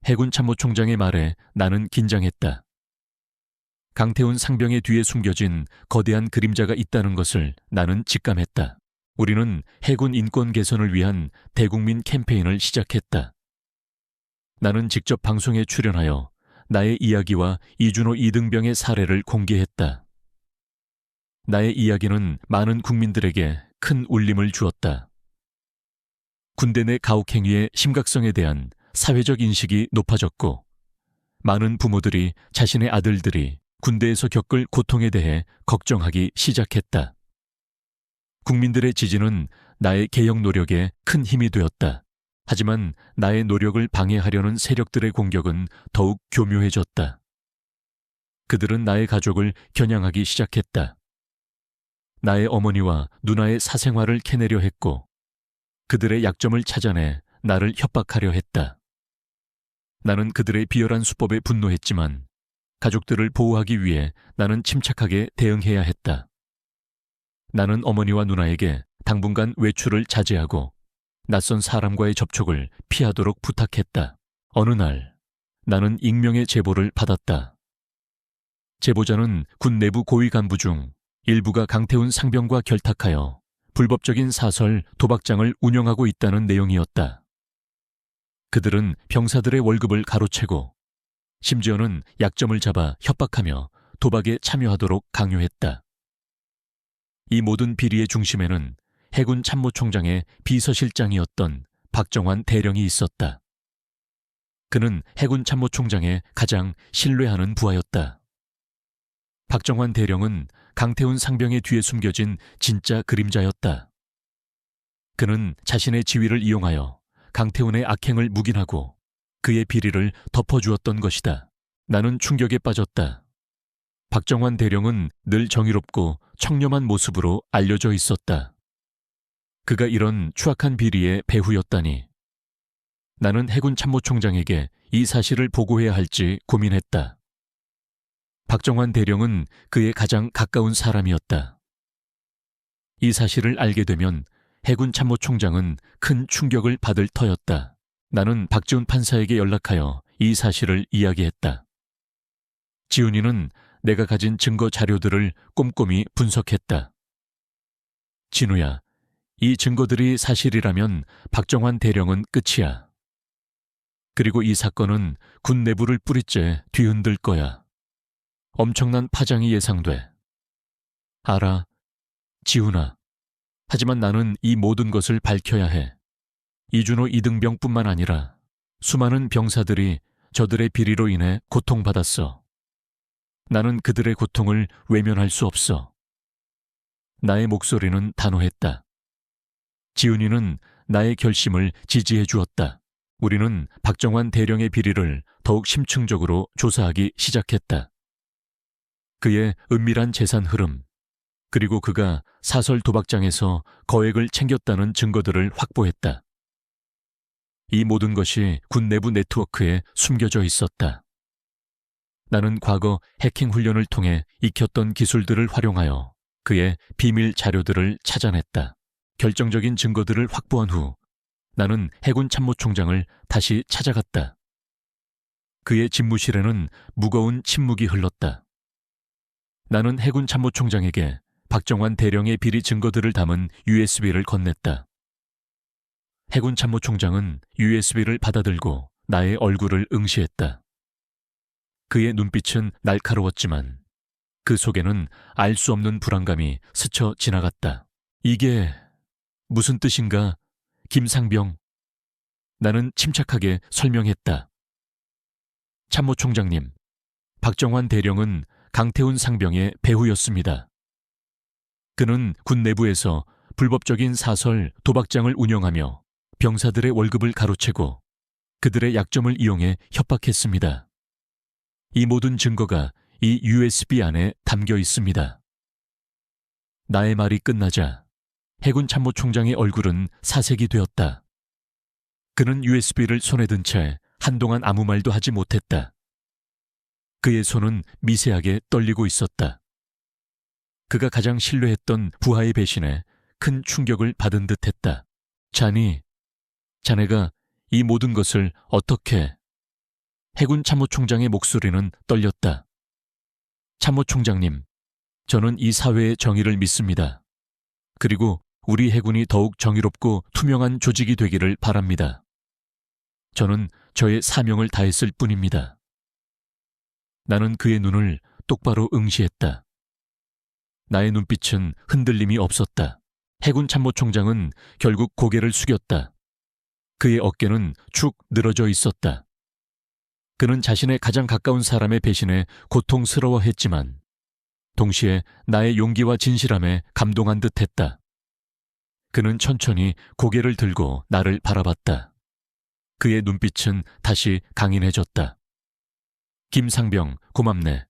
해군 참모총장의 말에 나는 긴장했다. 강태훈 상병의 뒤에 숨겨진 거대한 그림자가 있다는 것을 나는 직감했다. 우리는 해군 인권 개선을 위한 대국민 캠페인을 시작했다. 나는 직접 방송에 출연하여 나의 이야기와 이준호 이등병의 사례를 공개했다. 나의 이야기는 많은 국민들에게 큰 울림을 주었다. 군대 내 가혹행위의 심각성에 대한 사회적 인식이 높아졌고 많은 부모들이 자신의 아들들이 군대에서 겪을 고통에 대해 걱정하기 시작했다. 국민들의 지지는 나의 개혁 노력에 큰 힘이 되었다. 하지만 나의 노력을 방해하려는 세력들의 공격은 더욱 교묘해졌다. 그들은 나의 가족을 겨냥하기 시작했다. 나의 어머니와 누나의 사생활을 캐내려 했고 그들의 약점을 찾아내 나를 협박하려 했다. 나는 그들의 비열한 수법에 분노했지만 가족들을 보호하기 위해 나는 침착하게 대응해야 했다. 나는 어머니와 누나에게 당분간 외출을 자제하고 낯선 사람과의 접촉을 피하도록 부탁했다. 어느 날 나는 익명의 제보를 받았다. 제보자는 군 내부 고위 간부 중 일부가 강태훈 상병과 결탁하여 불법적인 사설 도박장을 운영하고 있다는 내용이었다. 그들은 병사들의 월급을 가로채고 심지어는 약점을 잡아 협박하며 도박에 참여하도록 강요했다. 이 모든 비리의 중심에는 해군 참모총장의 비서실장이었던 박정환 대령이 있었다. 그는 해군 참모총장의 가장 신뢰하는 부하였다. 박정환 대령은 강태훈 상병의 뒤에 숨겨진 진짜 그림자였다. 그는 자신의 지위를 이용하여 강태훈의 악행을 묵인하고 그의 비리를 덮어주었던 것이다. 나는 충격에 빠졌다. 박정환 대령은 늘 정의롭고 청렴한 모습으로 알려져 있었다. 그가 이런 추악한 비리의 배후였다니. 나는 해군 참모총장에게 이 사실을 보고해야 할지 고민했다. 박정환 대령은 그의 가장 가까운 사람이었다. 이 사실을 알게 되면 해군 참모총장은 큰 충격을 받을 터였다. 나는 박지훈 판사에게 연락하여 이 사실을 이야기했다. 지훈이는 내가 가진 증거 자료들을 꼼꼼히 분석했다. 진우야, 이 증거들이 사실이라면 박정환 대령은 끝이야. 그리고 이 사건은 군 내부를 뿌리째 뒤흔들 거야. 엄청난 파장이 예상돼. 알아, 지훈아. 하지만 나는 이 모든 것을 밝혀야 해. 이준호 이등병뿐만 아니라 수많은 병사들이 저들의 비리로 인해 고통받았어. 나는 그들의 고통을 외면할 수 없어. 나의 목소리는 단호했다. 지훈이는 나의 결심을 지지해 주었다. 우리는 박정환 대령의 비리를 더욱 심층적으로 조사하기 시작했다. 그의 은밀한 재산 흐름, 그리고 그가 사설 도박장에서 거액을 챙겼다는 증거들을 확보했다. 이 모든 것이 군 내부 네트워크에 숨겨져 있었다. 나는 과거 해킹 훈련을 통해 익혔던 기술들을 활용하여 그의 비밀 자료들을 찾아냈다. 결정적인 증거들을 확보한 후 나는 해군 참모총장을 다시 찾아갔다. 그의 집무실에는 무거운 침묵이 흘렀다. 나는 해군 참모총장에게 박정환 대령의 비리 증거들을 담은 USB를 건넸다. 해군 참모총장은 USB를 받아들고 나의 얼굴을 응시했다. 그의 눈빛은 날카로웠지만 그 속에는 알 수 없는 불안감이 스쳐 지나갔다. 이게 무슨 뜻인가, 김상병? 나는 침착하게 설명했다. 참모총장님, 박정환 대령은 강태훈 상병의 배후였습니다. 그는 군 내부에서 불법적인 사설 도박장을 운영하며 병사들의 월급을 가로채고 그들의 약점을 이용해 협박했습니다. 이 모든 증거가 이 USB 안에 담겨 있습니다. 나의 말이 끝나자 해군 참모총장의 얼굴은 사색이 되었다. 그는 USB를 손에 든 채 한동안 아무 말도 하지 못했다. 그의 손은 미세하게 떨리고 있었다. 그가 가장 신뢰했던 부하의 배신에 큰 충격을 받은 듯했다. 자네가 이 모든 것을 어떻게... 해군 참모총장의 목소리는 떨렸다. 참모총장님, 저는 이 사회의 정의를 믿습니다. 그리고 우리 해군이 더욱 정의롭고 투명한 조직이 되기를 바랍니다. 저는 저의 사명을 다했을 뿐입니다. 나는 그의 눈을 똑바로 응시했다. 나의 눈빛은 흔들림이 없었다. 해군 참모총장은 결국 고개를 숙였다. 그의 어깨는 축 늘어져 있었다. 그는 자신의 가장 가까운 사람의 배신에 고통스러워했지만 동시에 나의 용기와 진실함에 감동한 듯했다. 그는 천천히 고개를 들고 나를 바라봤다. 그의 눈빛은 다시 강인해졌다. 김상병, 고맙네.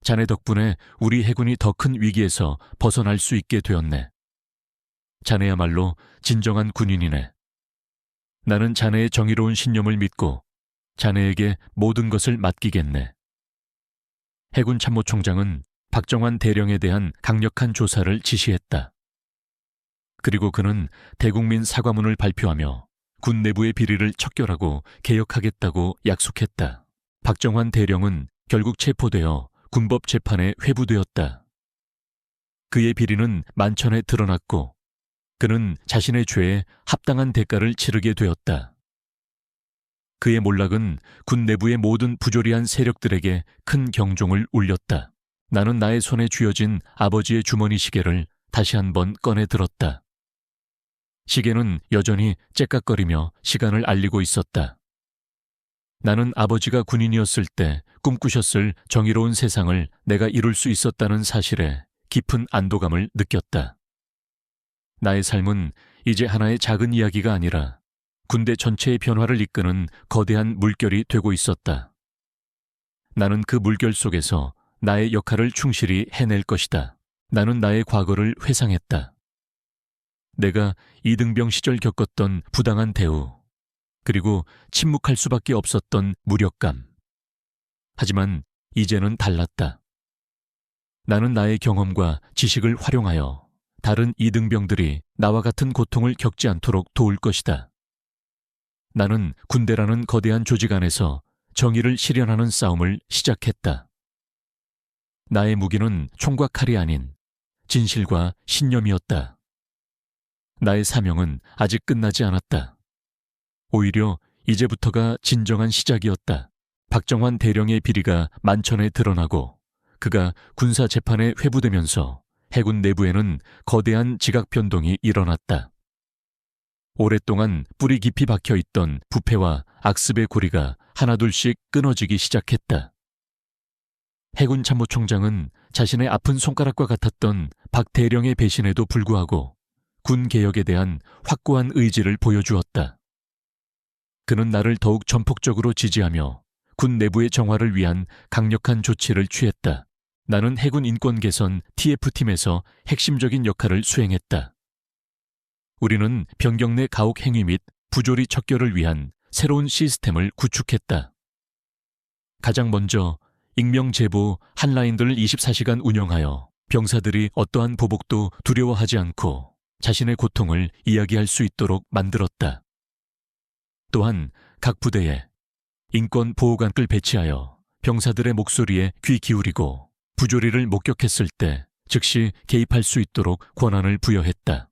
자네 덕분에 우리 해군이 더 큰 위기에서 벗어날 수 있게 되었네. 자네야말로 진정한 군인이네. 나는 자네의 정의로운 신념을 믿고 자네에게 모든 것을 맡기겠네. 해군 참모총장은 박정환 대령에 대한 강력한 조사를 지시했다. 그리고 그는 대국민 사과문을 발표하며 군 내부의 비리를 척결하고 개혁하겠다고 약속했다. 박정환 대령은 결국 체포되어 군법 재판에 회부되었다. 그의 비리는 만천에 드러났고 그는 자신의 죄에 합당한 대가를 치르게 되었다. 그의 몰락은 군 내부의 모든 부조리한 세력들에게 큰 경종을 울렸다. 나는 나의 손에 쥐어진 아버지의 주머니 시계를 다시 한번 꺼내 들었다. 시계는 여전히 째깍거리며 시간을 알리고 있었다. 나는 아버지가 군인이었을 때 꿈꾸셨을 정의로운 세상을 내가 이룰 수 있었다는 사실에 깊은 안도감을 느꼈다. 나의 삶은 이제 하나의 작은 이야기가 아니라 군대 전체의 변화를 이끄는 거대한 물결이 되고 있었다. 나는 그 물결 속에서 나의 역할을 충실히 해낼 것이다. 나는 나의 과거를 회상했다. 내가 이등병 시절 겪었던 부당한 대우, 그리고 침묵할 수밖에 없었던 무력감. 하지만 이제는 달랐다. 나는 나의 경험과 지식을 활용하여 다른 이등병들이 나와 같은 고통을 겪지 않도록 도울 것이다. 나는 군대라는 거대한 조직 안에서 정의를 실현하는 싸움을 시작했다. 나의 무기는 총과 칼이 아닌 진실과 신념이었다. 나의 사명은 아직 끝나지 않았다. 오히려 이제부터가 진정한 시작이었다. 박정환 대령의 비리가 만천에 드러나고 그가 군사 재판에 회부되면서 해군 내부에는 거대한 지각 변동이 일어났다. 오랫동안 뿌리 깊이 박혀있던 부패와 악습의 고리가 하나둘씩 끊어지기 시작했다. 해군 참모총장은 자신의 아픈 손가락과 같았던 박 대령의 배신에도 불구하고 군 개혁에 대한 확고한 의지를 보여주었다. 그는 나를 더욱 전폭적으로 지지하며 군 내부의 정화를 위한 강력한 조치를 취했다. 나는 해군 인권 개선 TF팀에서 핵심적인 역할을 수행했다. 우리는 병경 내 가혹 행위 및 부조리 척결을 위한 새로운 시스템을 구축했다. 가장 먼저 익명 제보 한라인들을 24시간 운영하여 병사들이 어떠한 보복도 두려워하지 않고 자신의 고통을 이야기할 수 있도록 만들었다. 또한 각 부대에 인권 보호관을 배치하여 병사들의 목소리에 귀 기울이고 부조리를 목격했을 때 즉시 개입할 수 있도록 권한을 부여했다.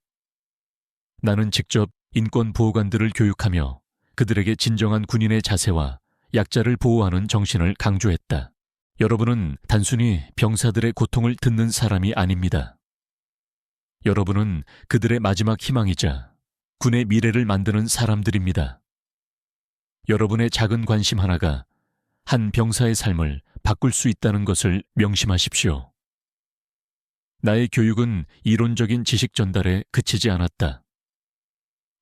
나는 직접 인권 보호관들을 교육하며 그들에게 진정한 군인의 자세와 약자를 보호하는 정신을 강조했다. 여러분은 단순히 병사들의 고통을 듣는 사람이 아닙니다. 여러분은 그들의 마지막 희망이자 군의 미래를 만드는 사람들입니다. 여러분의 작은 관심 하나가 한 병사의 삶을 바꿀 수 있다는 것을 명심하십시오. 나의 교육은 이론적인 지식 전달에 그치지 않았다.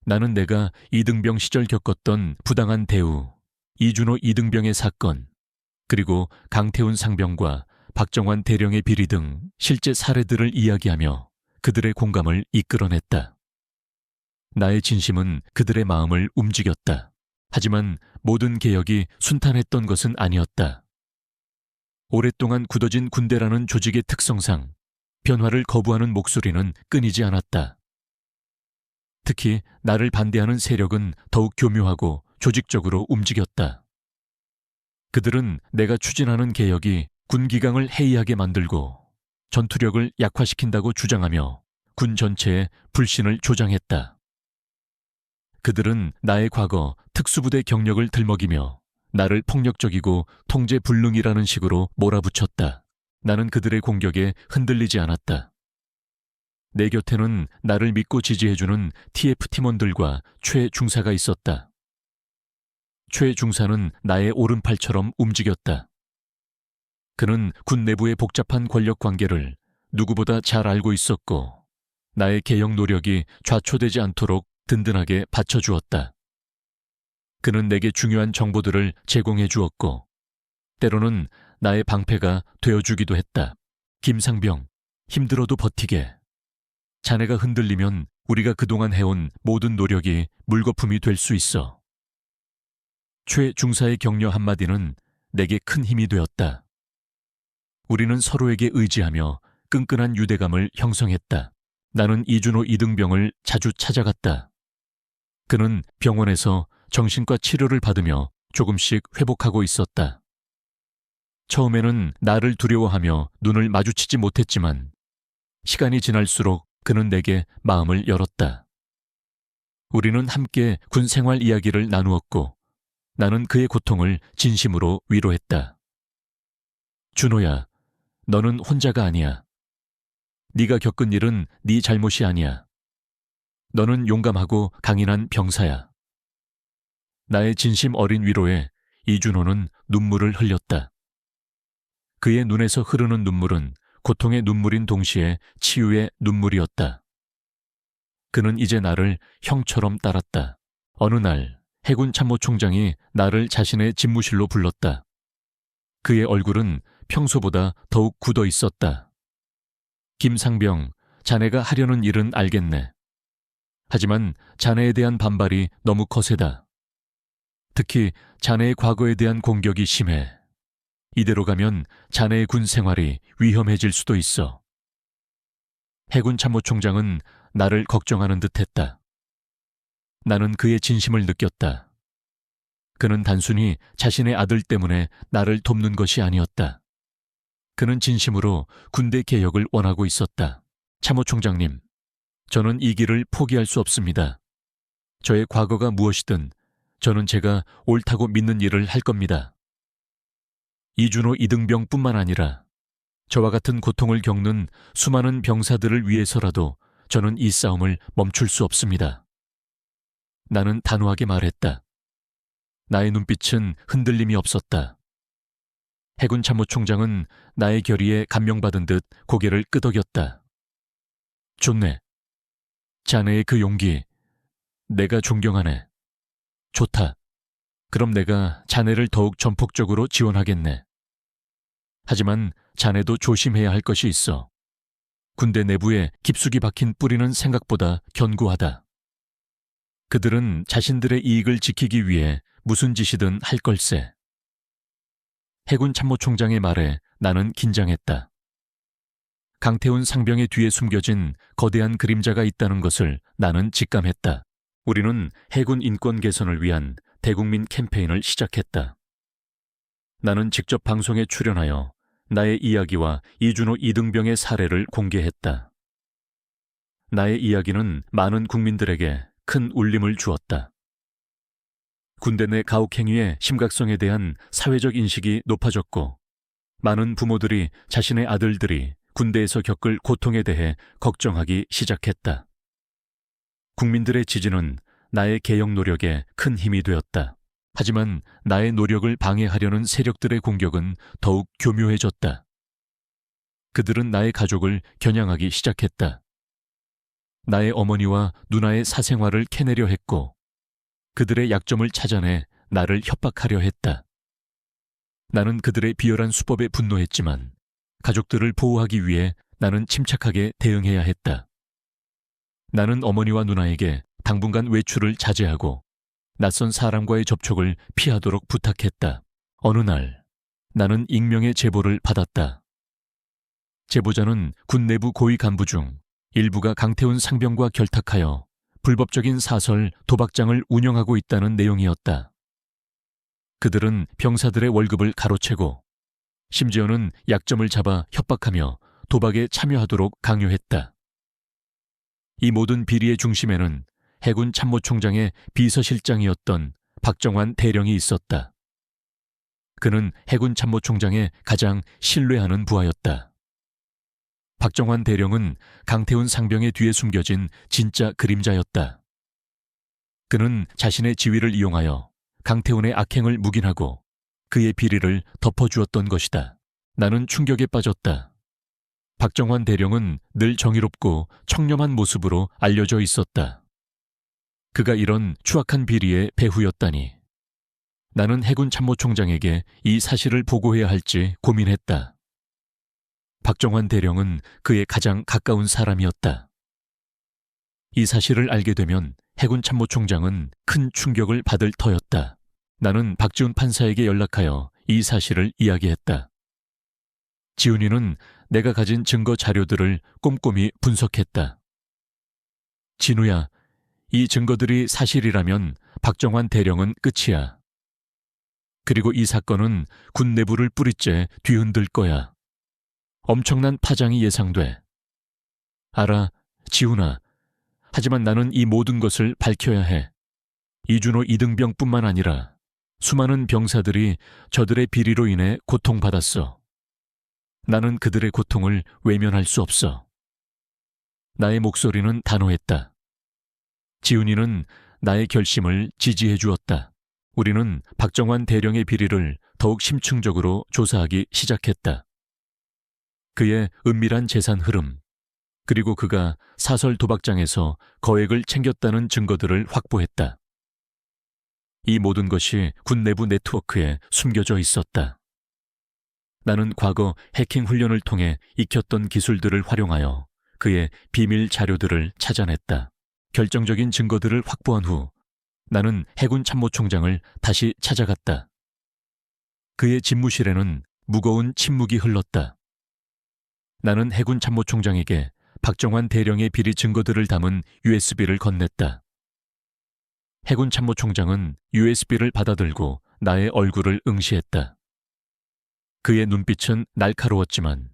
나는 내가 이등병 시절 겪었던 부당한 대우, 이준호 이등병의 사건, 그리고 강태훈 상병과 박정환 대령의 비리 등 실제 사례들을 이야기하며 그들의 공감을 이끌어냈다. 나의 진심은 그들의 마음을 움직였다. 하지만 모든 개혁이 순탄했던 것은 아니었다. 오랫동안 굳어진 군대라는 조직의 특성상 변화를 거부하는 목소리는 끊이지 않았다. 특히 나를 반대하는 세력은 더욱 교묘하고 조직적으로 움직였다. 그들은 내가 추진하는 개혁이 군 기강을 해이하게 만들고 전투력을 약화시킨다고 주장하며 군 전체에 불신을 조장했다. 그들은 나의 과거 특수부대 경력을 들먹이며 나를 폭력적이고 통제 불능이라는 식으로 몰아붙였다. 나는 그들의 공격에 흔들리지 않았다. 내 곁에는 나를 믿고 지지해주는 TF 팀원들과 최 중사가 있었다. 최 중사는 나의 오른팔처럼 움직였다. 그는 군 내부의 복잡한 권력 관계를 누구보다 잘 알고 있었고 나의 개혁 노력이 좌초되지 않도록 든든하게 받쳐주었다. 그는 내게 중요한 정보들을 제공해 주었고 때로는 나의 방패가 되어주기도 했다. 김상병, 힘들어도 버티게. 자네가 흔들리면 우리가 그동안 해온 모든 노력이 물거품이 될 수 있어. 최 중사의 격려 한마디는 내게 큰 힘이 되었다. 우리는 서로에게 의지하며 끈끈한 유대감을 형성했다. 나는 이준호 이등병을 자주 찾아갔다. 그는 병원에서 정신과 치료를 받으며 조금씩 회복하고 있었다. 처음에는 나를 두려워하며 눈을 마주치지 못했지만 시간이 지날수록 그는 내게 마음을 열었다. 우리는 함께 군 생활 이야기를 나누었고 나는 그의 고통을 진심으로 위로했다. 준호야, 너는 혼자가 아니야. 네가 겪은 일은 네 잘못이 아니야. 너는 용감하고 강인한 병사야. 나의 진심 어린 위로에 이준호는 눈물을 흘렸다. 그의 눈에서 흐르는 눈물은 고통의 눈물인 동시에 치유의 눈물이었다. 그는 이제 나를 형처럼 따랐다. 어느 날 해군 참모총장이 나를 자신의 집무실로 불렀다. 그의 얼굴은 평소보다 더욱 굳어 있었다. 김상병, 자네가 하려는 일은 알겠네. 하지만 자네에 대한 반발이 너무 거세다. 특히 자네의 과거에 대한 공격이 심해. 이대로 가면 자네의 군 생활이 위험해질 수도 있어. 해군 참모총장은 나를 걱정하는 듯했다. 나는 그의 진심을 느꼈다. 그는 단순히 자신의 아들 때문에 나를 돕는 것이 아니었다. 그는 진심으로 군대 개혁을 원하고 있었다. 참모총장님, 저는 이 길을 포기할 수 없습니다. 저의 과거가 무엇이든 저는 제가 옳다고 믿는 일을 할 겁니다. 이준호 이등병뿐만 아니라 저와 같은 고통을 겪는 수많은 병사들을 위해서라도 저는 이 싸움을 멈출 수 없습니다. 나는 단호하게 말했다. 나의 눈빛은 흔들림이 없었다. 해군 참모총장은 나의 결의에 감명받은 듯 고개를 끄덕였다. 좋네. 자네의 그 용기, 내가 존경하네. 좋다. 그럼 내가 자네를 더욱 전폭적으로 지원하겠네. 하지만 자네도 조심해야 할 것이 있어. 군대 내부에 깊숙이 박힌 뿌리는 생각보다 견고하다. 그들은 자신들의 이익을 지키기 위해 무슨 짓이든 할 걸세. 해군 참모총장의 말에 나는 긴장했다. 강태훈 상병의 뒤에 숨겨진 거대한 그림자가 있다는 것을 나는 직감했다. 우리는 해군 인권 개선을 위한 대국민 캠페인을 시작했다. 나는 직접 방송에 출연하여 나의 이야기와 이준호 이등병의 사례를 공개했다. 나의 이야기는 많은 국민들에게 큰 울림을 주었다. 군대 내 가혹행위의 심각성에 대한 사회적 인식이 높아졌고, 많은 부모들이 자신의 아들들이 군대에서 겪을 고통에 대해 걱정하기 시작했다. 국민들의 지지는 나의 개혁 노력에 큰 힘이 되었다. 하지만 나의 노력을 방해하려는 세력들의 공격은 더욱 교묘해졌다. 그들은 나의 가족을 겨냥하기 시작했다. 나의 어머니와 누나의 사생활을 캐내려 했고, 그들의 약점을 찾아내 나를 협박하려 했다. 나는 그들의 비열한 수법에 분노했지만 가족들을 보호하기 위해 나는 침착하게 대응해야 했다. 나는 어머니와 누나에게 당분간 외출을 자제하고 낯선 사람과의 접촉을 피하도록 부탁했다. 어느 날 나는 익명의 제보를 받았다. 제보자는 군 내부 고위 간부 중 일부가 강태훈 상병과 결탁하여 불법적인 사설 도박장을 운영하고 있다는 내용이었다. 그들은 병사들의 월급을 가로채고 심지어는 약점을 잡아 협박하며 도박에 참여하도록 강요했다. 이 모든 비리의 중심에는 해군 참모총장의 비서실장이었던 박정환 대령이 있었다. 그는 해군 참모총장의 가장 신뢰하는 부하였다. 박정환 대령은 강태훈 상병의 뒤에 숨겨진 진짜 그림자였다. 그는 자신의 지위를 이용하여 강태훈의 악행을 묵인하고 그의 비리를 덮어주었던 것이다. 나는 충격에 빠졌다. 박정환 대령은 늘 정의롭고 청렴한 모습으로 알려져 있었다. 그가 이런 추악한 비리의 배후였다니. 나는 해군 참모총장에게 이 사실을 보고해야 할지 고민했다. 박정환 대령은 그의 가장 가까운 사람이었다. 이 사실을 알게 되면 해군 참모총장은 큰 충격을 받을 터였다. 나는 박지훈 판사에게 연락하여 이 사실을 이야기했다. 지훈이는 내가 가진 증거 자료들을 꼼꼼히 분석했다. 진우야, 이 증거들이 사실이라면 박정환 대령은 끝이야. 그리고 이 사건은 군 내부를 뿌리째 뒤흔들 거야. 엄청난 파장이 예상돼. 알아, 지훈아. 하지만 나는 이 모든 것을 밝혀야 해. 이준호 이등병뿐만 아니라 수많은 병사들이 저들의 비리로 인해 고통받았어. 나는 그들의 고통을 외면할 수 없어. 나의 목소리는 단호했다. 지훈이는 나의 결심을 지지해 주었다. 우리는 박정환 대령의 비리를 더욱 심층적으로 조사하기 시작했다. 그의 은밀한 재산 흐름, 그리고 그가 사설 도박장에서 거액을 챙겼다는 증거들을 확보했다. 이 모든 것이 군 내부 네트워크에 숨겨져 있었다. 나는 과거 해킹 훈련을 통해 익혔던 기술들을 활용하여 그의 비밀 자료들을 찾아냈다. 결정적인 증거들을 확보한 후 나는 해군 참모총장을 다시 찾아갔다. 그의 집무실에는 무거운 침묵이 흘렀다. 나는 해군 참모총장에게 박정환 대령의 비리 증거들을 담은 USB를 건넸다. 해군 참모총장은 USB를 받아들고 나의 얼굴을 응시했다. 그의 눈빛은 날카로웠지만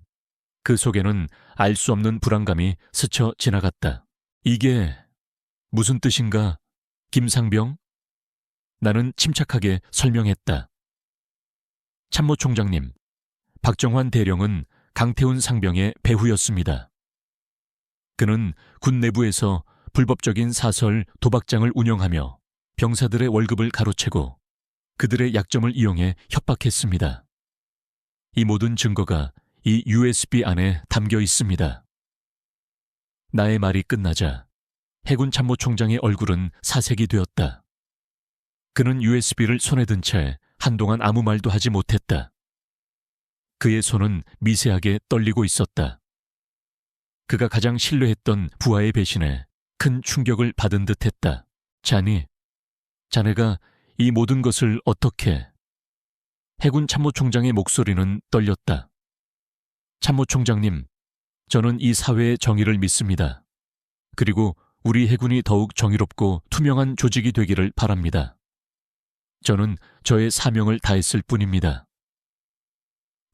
그 속에는 알 수 없는 불안감이 스쳐 지나갔다. 이게 무슨 뜻인가, 김상병? 나는 침착하게 설명했다. 참모총장님, 박정환 대령은 강태훈 상병의 배후였습니다. 그는 군 내부에서 불법적인 사설 도박장을 운영하며 병사들의 월급을 가로채고 그들의 약점을 이용해 협박했습니다. 이 모든 증거가 이 USB 안에 담겨 있습니다. 나의 말이 끝나자 해군 참모총장의 얼굴은 사색이 되었다. 그는 USB를 손에 든 채 한동안 아무 말도 하지 못했다. 그의 손은 미세하게 떨리고 있었다. 그가 가장 신뢰했던 부하의 배신에 큰 충격을 받은 듯했다. 자네가 이 모든 것을 어떻게... 해군 참모총장의 목소리는 떨렸다. 참모총장님, 저는 이 사회의 정의를 믿습니다. 그리고 우리 해군이 더욱 정의롭고 투명한 조직이 되기를 바랍니다. 저는 저의 사명을 다했을 뿐입니다.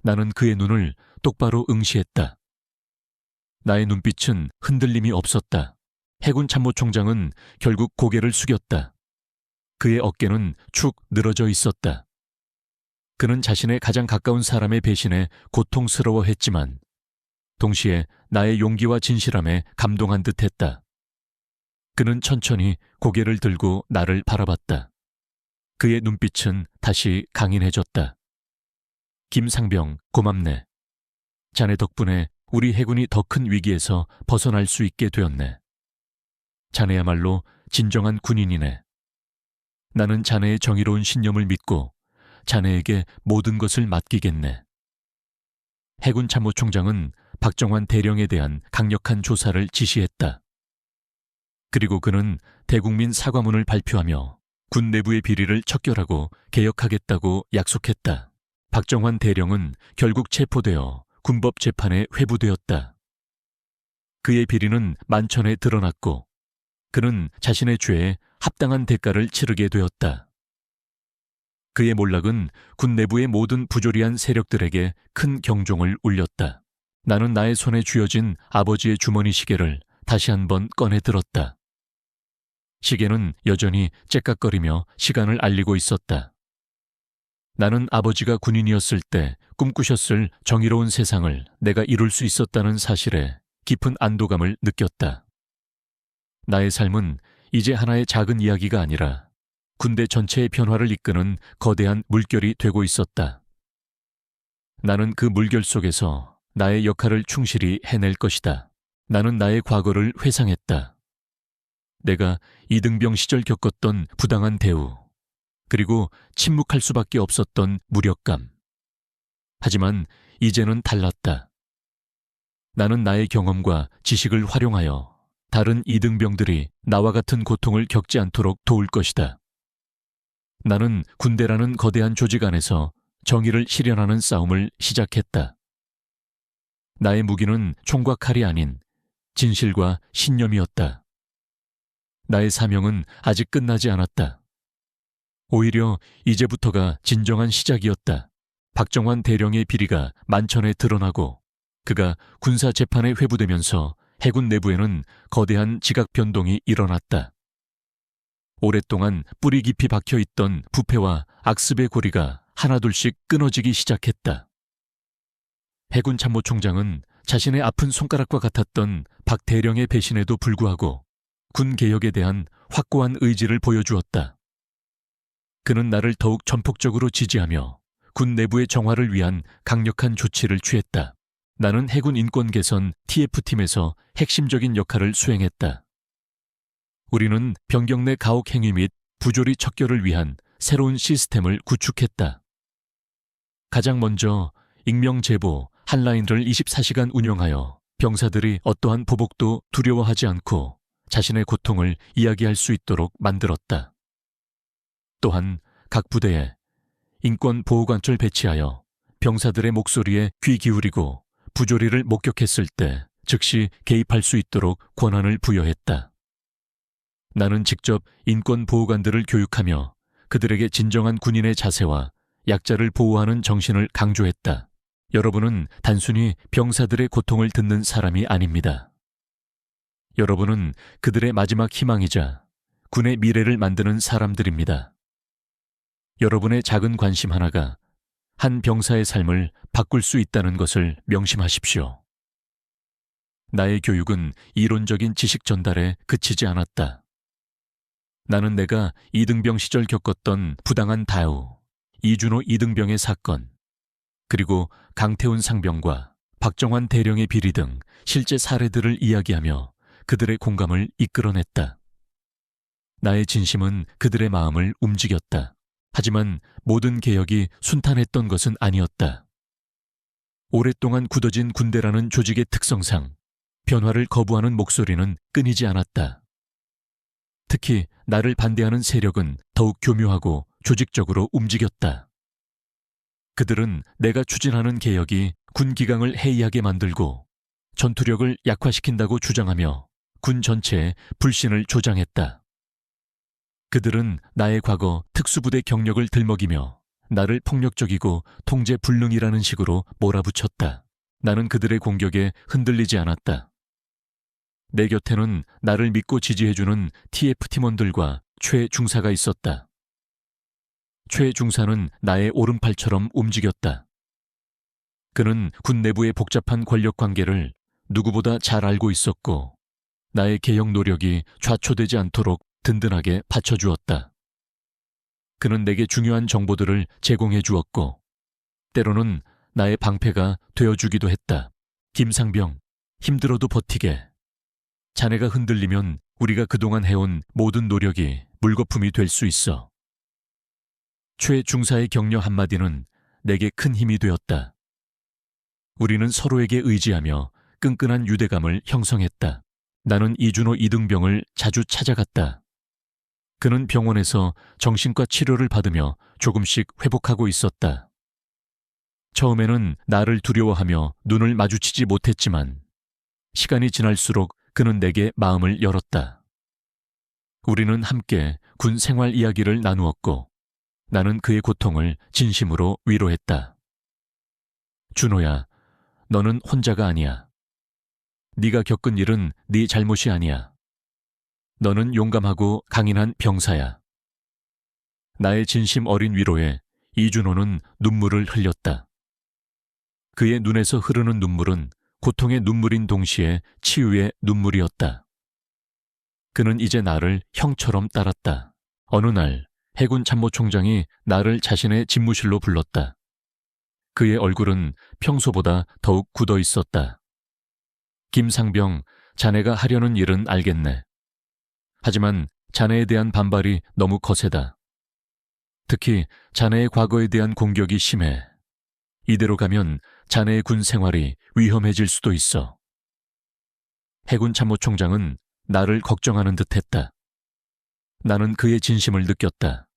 나는 그의 눈을 똑바로 응시했다. 나의 눈빛은 흔들림이 없었다. 해군 참모총장은 결국 고개를 숙였다. 그의 어깨는 축 늘어져 있었다. 그는 자신의 가장 가까운 사람의 배신에 고통스러워했지만 동시에 나의 용기와 진실함에 감동한 듯했다. 그는 천천히 고개를 들고 나를 바라봤다. 그의 눈빛은 다시 강인해졌다. 김상병, 고맙네. 자네 덕분에 우리 해군이 더 큰 위기에서 벗어날 수 있게 되었네. 자네야말로 진정한 군인이네. 나는 자네의 정의로운 신념을 믿고 자네에게 모든 것을 맡기겠네. 해군 참모총장은 박정환 대령에 대한 강력한 조사를 지시했다. 그리고 그는 대국민 사과문을 발표하며 군 내부의 비리를 척결하고 개혁하겠다고 약속했다. 박정환 대령은 결국 체포되어 군법 재판에 회부되었다. 그의 비리는 만천에 드러났고 그는 자신의 죄에 합당한 대가를 치르게 되었다. 그의 몰락은 군 내부의 모든 부조리한 세력들에게 큰 경종을 울렸다. 나는 나의 손에 쥐어진 아버지의 주머니 시계를 다시 한번 꺼내 들었다. 시계는 여전히 째깍거리며 시간을 알리고 있었다. 나는 아버지가 군인이었을 때 꿈꾸셨을 정의로운 세상을 내가 이룰 수 있었다는 사실에 깊은 안도감을 느꼈다. 나의 삶은 이제 하나의 작은 이야기가 아니라 군대 전체의 변화를 이끄는 거대한 물결이 되고 있었다. 나는 그 물결 속에서 나의 역할을 충실히 해낼 것이다. 나는 나의 과거를 회상했다. 내가 이등병 시절 겪었던 부당한 대우, 그리고 침묵할 수밖에 없었던 무력감. 하지만 이제는 달랐다. 나는 나의 경험과 지식을 활용하여 다른 이등병들이 나와 같은 고통을 겪지 않도록 도울 것이다. 나는 군대라는 거대한 조직 안에서 정의를 실현하는 싸움을 시작했다. 나의 무기는 총과 칼이 아닌 진실과 신념이었다. 나의 사명은 아직 끝나지 않았다. 오히려 이제부터가 진정한 시작이었다. 박정환 대령의 비리가 만천에 드러나고 그가 군사 재판에 회부되면서 해군 내부에는 거대한 지각 변동이 일어났다. 오랫동안 뿌리 깊이 박혀있던 부패와 악습의 고리가 하나둘씩 끊어지기 시작했다. 해군 참모총장은 자신의 아픈 손가락과 같았던 박 대령의 배신에도 불구하고 군 개혁에 대한 확고한 의지를 보여주었다. 그는 나를 더욱 전폭적으로 지지하며 군 내부의 정화를 위한 강력한 조치를 취했다. 나는 해군 인권 개선 TF팀에서 핵심적인 역할을 수행했다. 우리는 병경 내 가혹 행위 및 부조리 척결을 위한 새로운 시스템을 구축했다. 가장 먼저 익명 제보 한라인을 24시간 운영하여 병사들이 어떠한 보복도 두려워하지 않고 자신의 고통을 이야기할 수 있도록 만들었다. 또한 각 부대에 인권보호관을 배치하여 병사들의 목소리에 귀 기울이고 부조리를 목격했을 때 즉시 개입할 수 있도록 권한을 부여했다. 나는 직접 인권보호관들을 교육하며 그들에게 진정한 군인의 자세와 약자를 보호하는 정신을 강조했다. 여러분은 단순히 병사들의 고통을 듣는 사람이 아닙니다. 여러분은 그들의 마지막 희망이자 군의 미래를 만드는 사람들입니다. 여러분의 작은 관심 하나가 한 병사의 삶을 바꿀 수 있다는 것을 명심하십시오. 나의 교육은 이론적인 지식 전달에 그치지 않았다. 나는 내가 이등병 시절 겪었던 부당한 다우, 이준호 이등병의 사건, 그리고 강태훈 상병과 박정환 대령의 비리 등 실제 사례들을 이야기하며 그들의 공감을 이끌어냈다. 나의 진심은 그들의 마음을 움직였다. 하지만 모든 개혁이 순탄했던 것은 아니었다. 오랫동안 굳어진 군대라는 조직의 특성상 변화를 거부하는 목소리는 끊이지 않았다. 특히 나를 반대하는 세력은 더욱 교묘하고 조직적으로 움직였다. 그들은 내가 추진하는 개혁이 군 기강을 해이하게 만들고 전투력을 약화시킨다고 주장하며 군 전체에 불신을 조장했다. 그들은 나의 과거 특수부대 경력을 들먹이며 나를 폭력적이고 통제 불능이라는 식으로 몰아붙였다. 나는 그들의 공격에 흔들리지 않았다. 내 곁에는 나를 믿고 지지해주는 TF 팀원들과 최 중사가 있었다. 최 중사는 나의 오른팔처럼 움직였다. 그는 군 내부의 복잡한 권력 관계를 누구보다 잘 알고 있었고 나의 개혁 노력이 좌초되지 않도록 든든하게 받쳐주었다. 그는 내게 중요한 정보들을 제공해 주었고 때로는 나의 방패가 되어주기도 했다. 김상병, 힘들어도 버티게. 자네가 흔들리면 우리가 그동안 해온 모든 노력이 물거품이 될 수 있어. 최 중사의 격려 한마디는 내게 큰 힘이 되었다. 우리는 서로에게 의지하며 끈끈한 유대감을 형성했다. 나는 이준호 이등병을 자주 찾아갔다. 그는 병원에서 정신과 치료를 받으며 조금씩 회복하고 있었다. 처음에는 나를 두려워하며 눈을 마주치지 못했지만 시간이 지날수록 그는 내게 마음을 열었다. 우리는 함께 군 생활 이야기를 나누었고 나는 그의 고통을 진심으로 위로했다. 준호야, 너는 혼자가 아니야. 네가 겪은 일은 네 잘못이 아니야. 너는 용감하고 강인한 병사야. 나의 진심 어린 위로에 이준호는 눈물을 흘렸다. 그의 눈에서 흐르는 눈물은 고통의 눈물인 동시에 치유의 눈물이었다. 그는 이제 나를 형처럼 따랐다. 어느 날 해군 참모총장이 나를 자신의 집무실로 불렀다. 그의 얼굴은 평소보다 더욱 굳어 있었다. 김상병, 자네가 하려는 일은 알겠네. 하지만 자네에 대한 반발이 너무 거세다. 특히 자네의 과거에 대한 공격이 심해. 이대로 가면 자네의 군 생활이 위험해질 수도 있어. 해군 참모총장은 나를 걱정하는 듯했다. 나는 그의 진심을 느꼈다.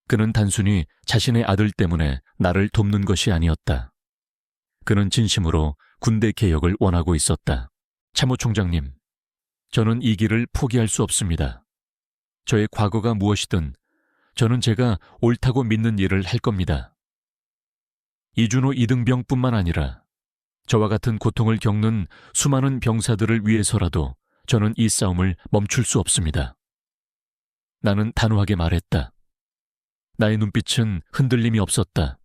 그는 단순히 자신의 아들 때문에 나를 돕는 것이 아니었다. 그는 진심으로 군대 개혁을 원하고 있었다. 참모총장님, 저는 이 길을 포기할 수 없습니다. 저의 과거가 무엇이든 저는 제가 옳다고 믿는 일을 할 겁니다. 이준호 이등병뿐만 아니라 저와 같은 고통을 겪는 수많은 병사들을 위해서라도 저는 이 싸움을 멈출 수 없습니다. 나는 단호하게 말했다. 나의 눈빛은 흔들림이 없었다.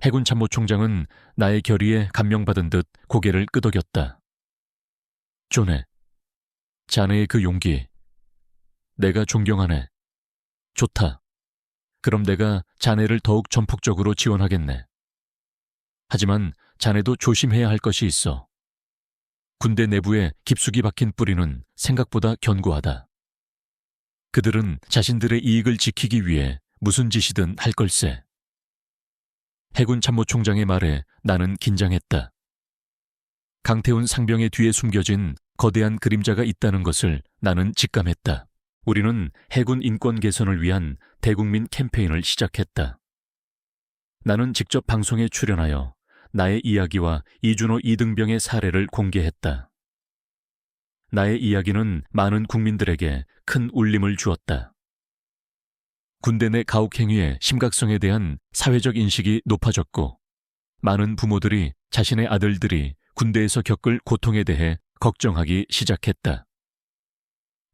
해군 참모총장은 나의 결의에 감명받은 듯 고개를 끄덕였다. 존해, 자네의 그 용기, 내가 존경하네. 좋다. 그럼 내가 자네를 더욱 전폭적으로 지원하겠네. 하지만 자네도 조심해야 할 것이 있어. 군대 내부에 깊숙이 박힌 뿌리는 생각보다 견고하다. 그들은 자신들의 이익을 지키기 위해 무슨 짓이든 할 걸세. 해군 참모총장의 말에 나는 긴장했다. 강태훈 상병의 뒤에 숨겨진 거대한 그림자가 있다는 것을 나는 직감했다. 우리는 해군 인권 개선을 위한 대국민 캠페인을 시작했다. 나는 직접 방송에 출연하여 나의 이야기와 이준호 이등병의 사례를 공개했다. 나의 이야기는 많은 국민들에게 큰 울림을 주었다. 군대 내 가혹행위의 심각성에 대한 사회적 인식이 높아졌고, 많은 부모들이 자신의 아들들이 군대에서 겪을 고통에 대해 걱정하기 시작했다.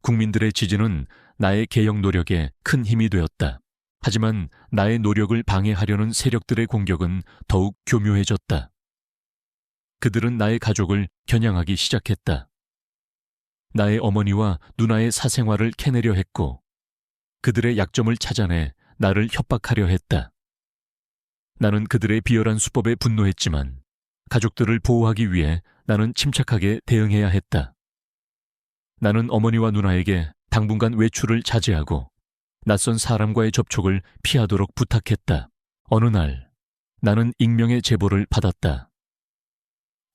국민들의 지지는 나의 개혁 노력에 큰 힘이 되었다. 하지만 나의 노력을 방해하려는 세력들의 공격은 더욱 교묘해졌다. 그들은 나의 가족을 겨냥하기 시작했다. 나의 어머니와 누나의 사생활을 캐내려 했고, 그들의 약점을 찾아내 나를 협박하려 했다. 나는 그들의 비열한 수법에 분노했지만 가족들을 보호하기 위해 나는 침착하게 대응해야 했다. 나는 어머니와 누나에게 당분간 외출을 자제하고 낯선 사람과의 접촉을 피하도록 부탁했다. 어느 날 나는 익명의 제보를 받았다.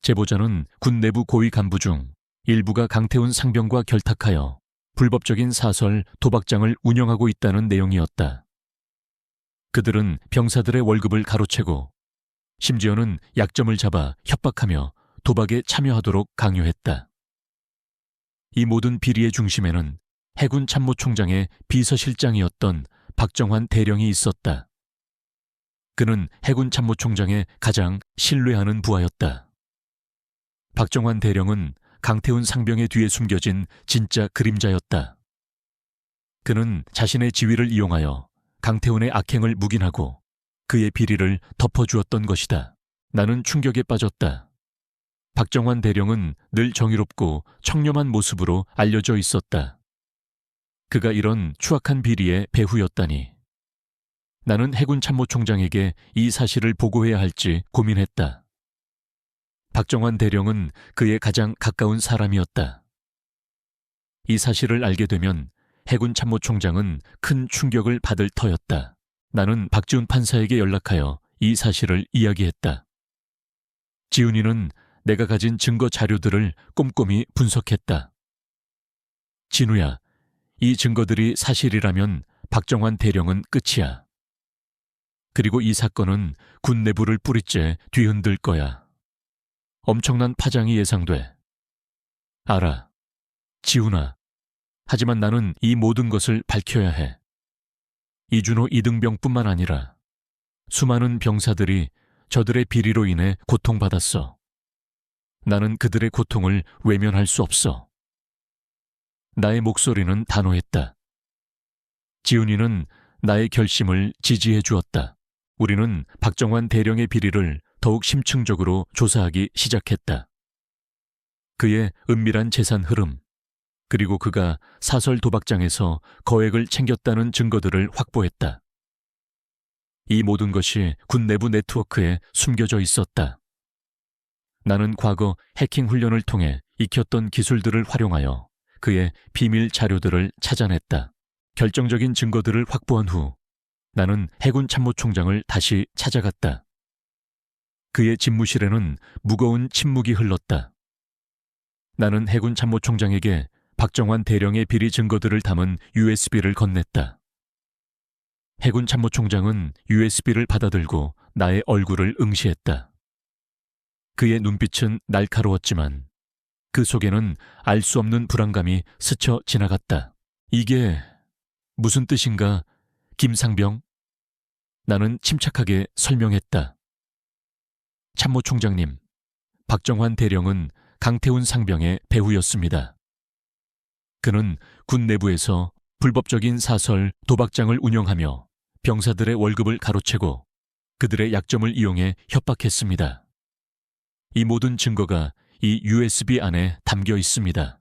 제보자는 군 내부 고위 간부 중 일부가 강태훈 상병과 결탁하여 불법적인 사설 도박장을 운영하고 있다는 내용이었다. 그들은 병사들의 월급을 가로채고 심지어는 약점을 잡아 협박하며 도박에 참여하도록 강요했다. 이 모든 비리의 중심에는 해군 참모총장의 비서실장이었던 박정환 대령이 있었다. 그는 해군 참모총장의 가장 신뢰하는 부하였다. 박정환 대령은 강태훈 상병의 뒤에 숨겨진 진짜 그림자였다. 그는 자신의 지위를 이용하여 강태훈의 악행을 묵인하고 그의 비리를 덮어주었던 것이다. 나는 충격에 빠졌다. 박정환 대령은 늘 정의롭고 청렴한 모습으로 알려져 있었다. 그가 이런 추악한 비리의 배후였다니. 나는 해군 참모총장에게 이 사실을 보고해야 할지 고민했다. 박정환 대령은 그의 가장 가까운 사람이었다. 이 사실을 알게 되면 해군 참모총장은 큰 충격을 받을 터였다. 나는 박지훈 판사에게 연락하여 이 사실을 이야기했다. 지훈이는 내가 가진 증거 자료들을 꼼꼼히 분석했다. 진우야, 이 증거들이 사실이라면 박정환 대령은 끝이야. 그리고 이 사건은 군 내부를 뿌리째 뒤흔들 거야. 엄청난 파장이 예상돼. 알아. 지훈아. 하지만 나는 이 모든 것을 밝혀야 해. 이준호 이등병뿐만 아니라 수많은 병사들이 저들의 비리로 인해 고통받았어. 나는 그들의 고통을 외면할 수 없어. 나의 목소리는 단호했다. 지훈이는 나의 결심을 지지해 주었다. 우리는 박정환 대령의 비리를 더욱 심층적으로 조사하기 시작했다. 그의 은밀한 재산 흐름, 그리고 그가 사설 도박장에서 거액을 챙겼다는 증거들을 확보했다. 이 모든 것이 군 내부 네트워크에 숨겨져 있었다. 나는 과거 해킹 훈련을 통해 익혔던 기술들을 활용하여 그의 비밀 자료들을 찾아냈다. 결정적인 증거들을 확보한 후 나는 해군 참모총장을 다시 찾아갔다. 그의 집무실에는 무거운 침묵이 흘렀다. 나는 해군 참모총장에게 박정환 대령의 비리 증거들을 담은 USB를 건넸다. 해군 참모총장은 USB를 받아들고 나의 얼굴을 응시했다. 그의 눈빛은 날카로웠지만 그 속에는 알 수 없는 불안감이 스쳐 지나갔다. 이게 무슨 뜻인가, 김상병? 나는 침착하게 설명했다. 참모총장님, 박정환 대령은 강태훈 상병의 배후였습니다. 그는 군 내부에서 불법적인 사설 도박장을 운영하며 병사들의 월급을 가로채고 그들의 약점을 이용해 협박했습니다. 이 모든 증거가 이 USB 안에 담겨 있습니다.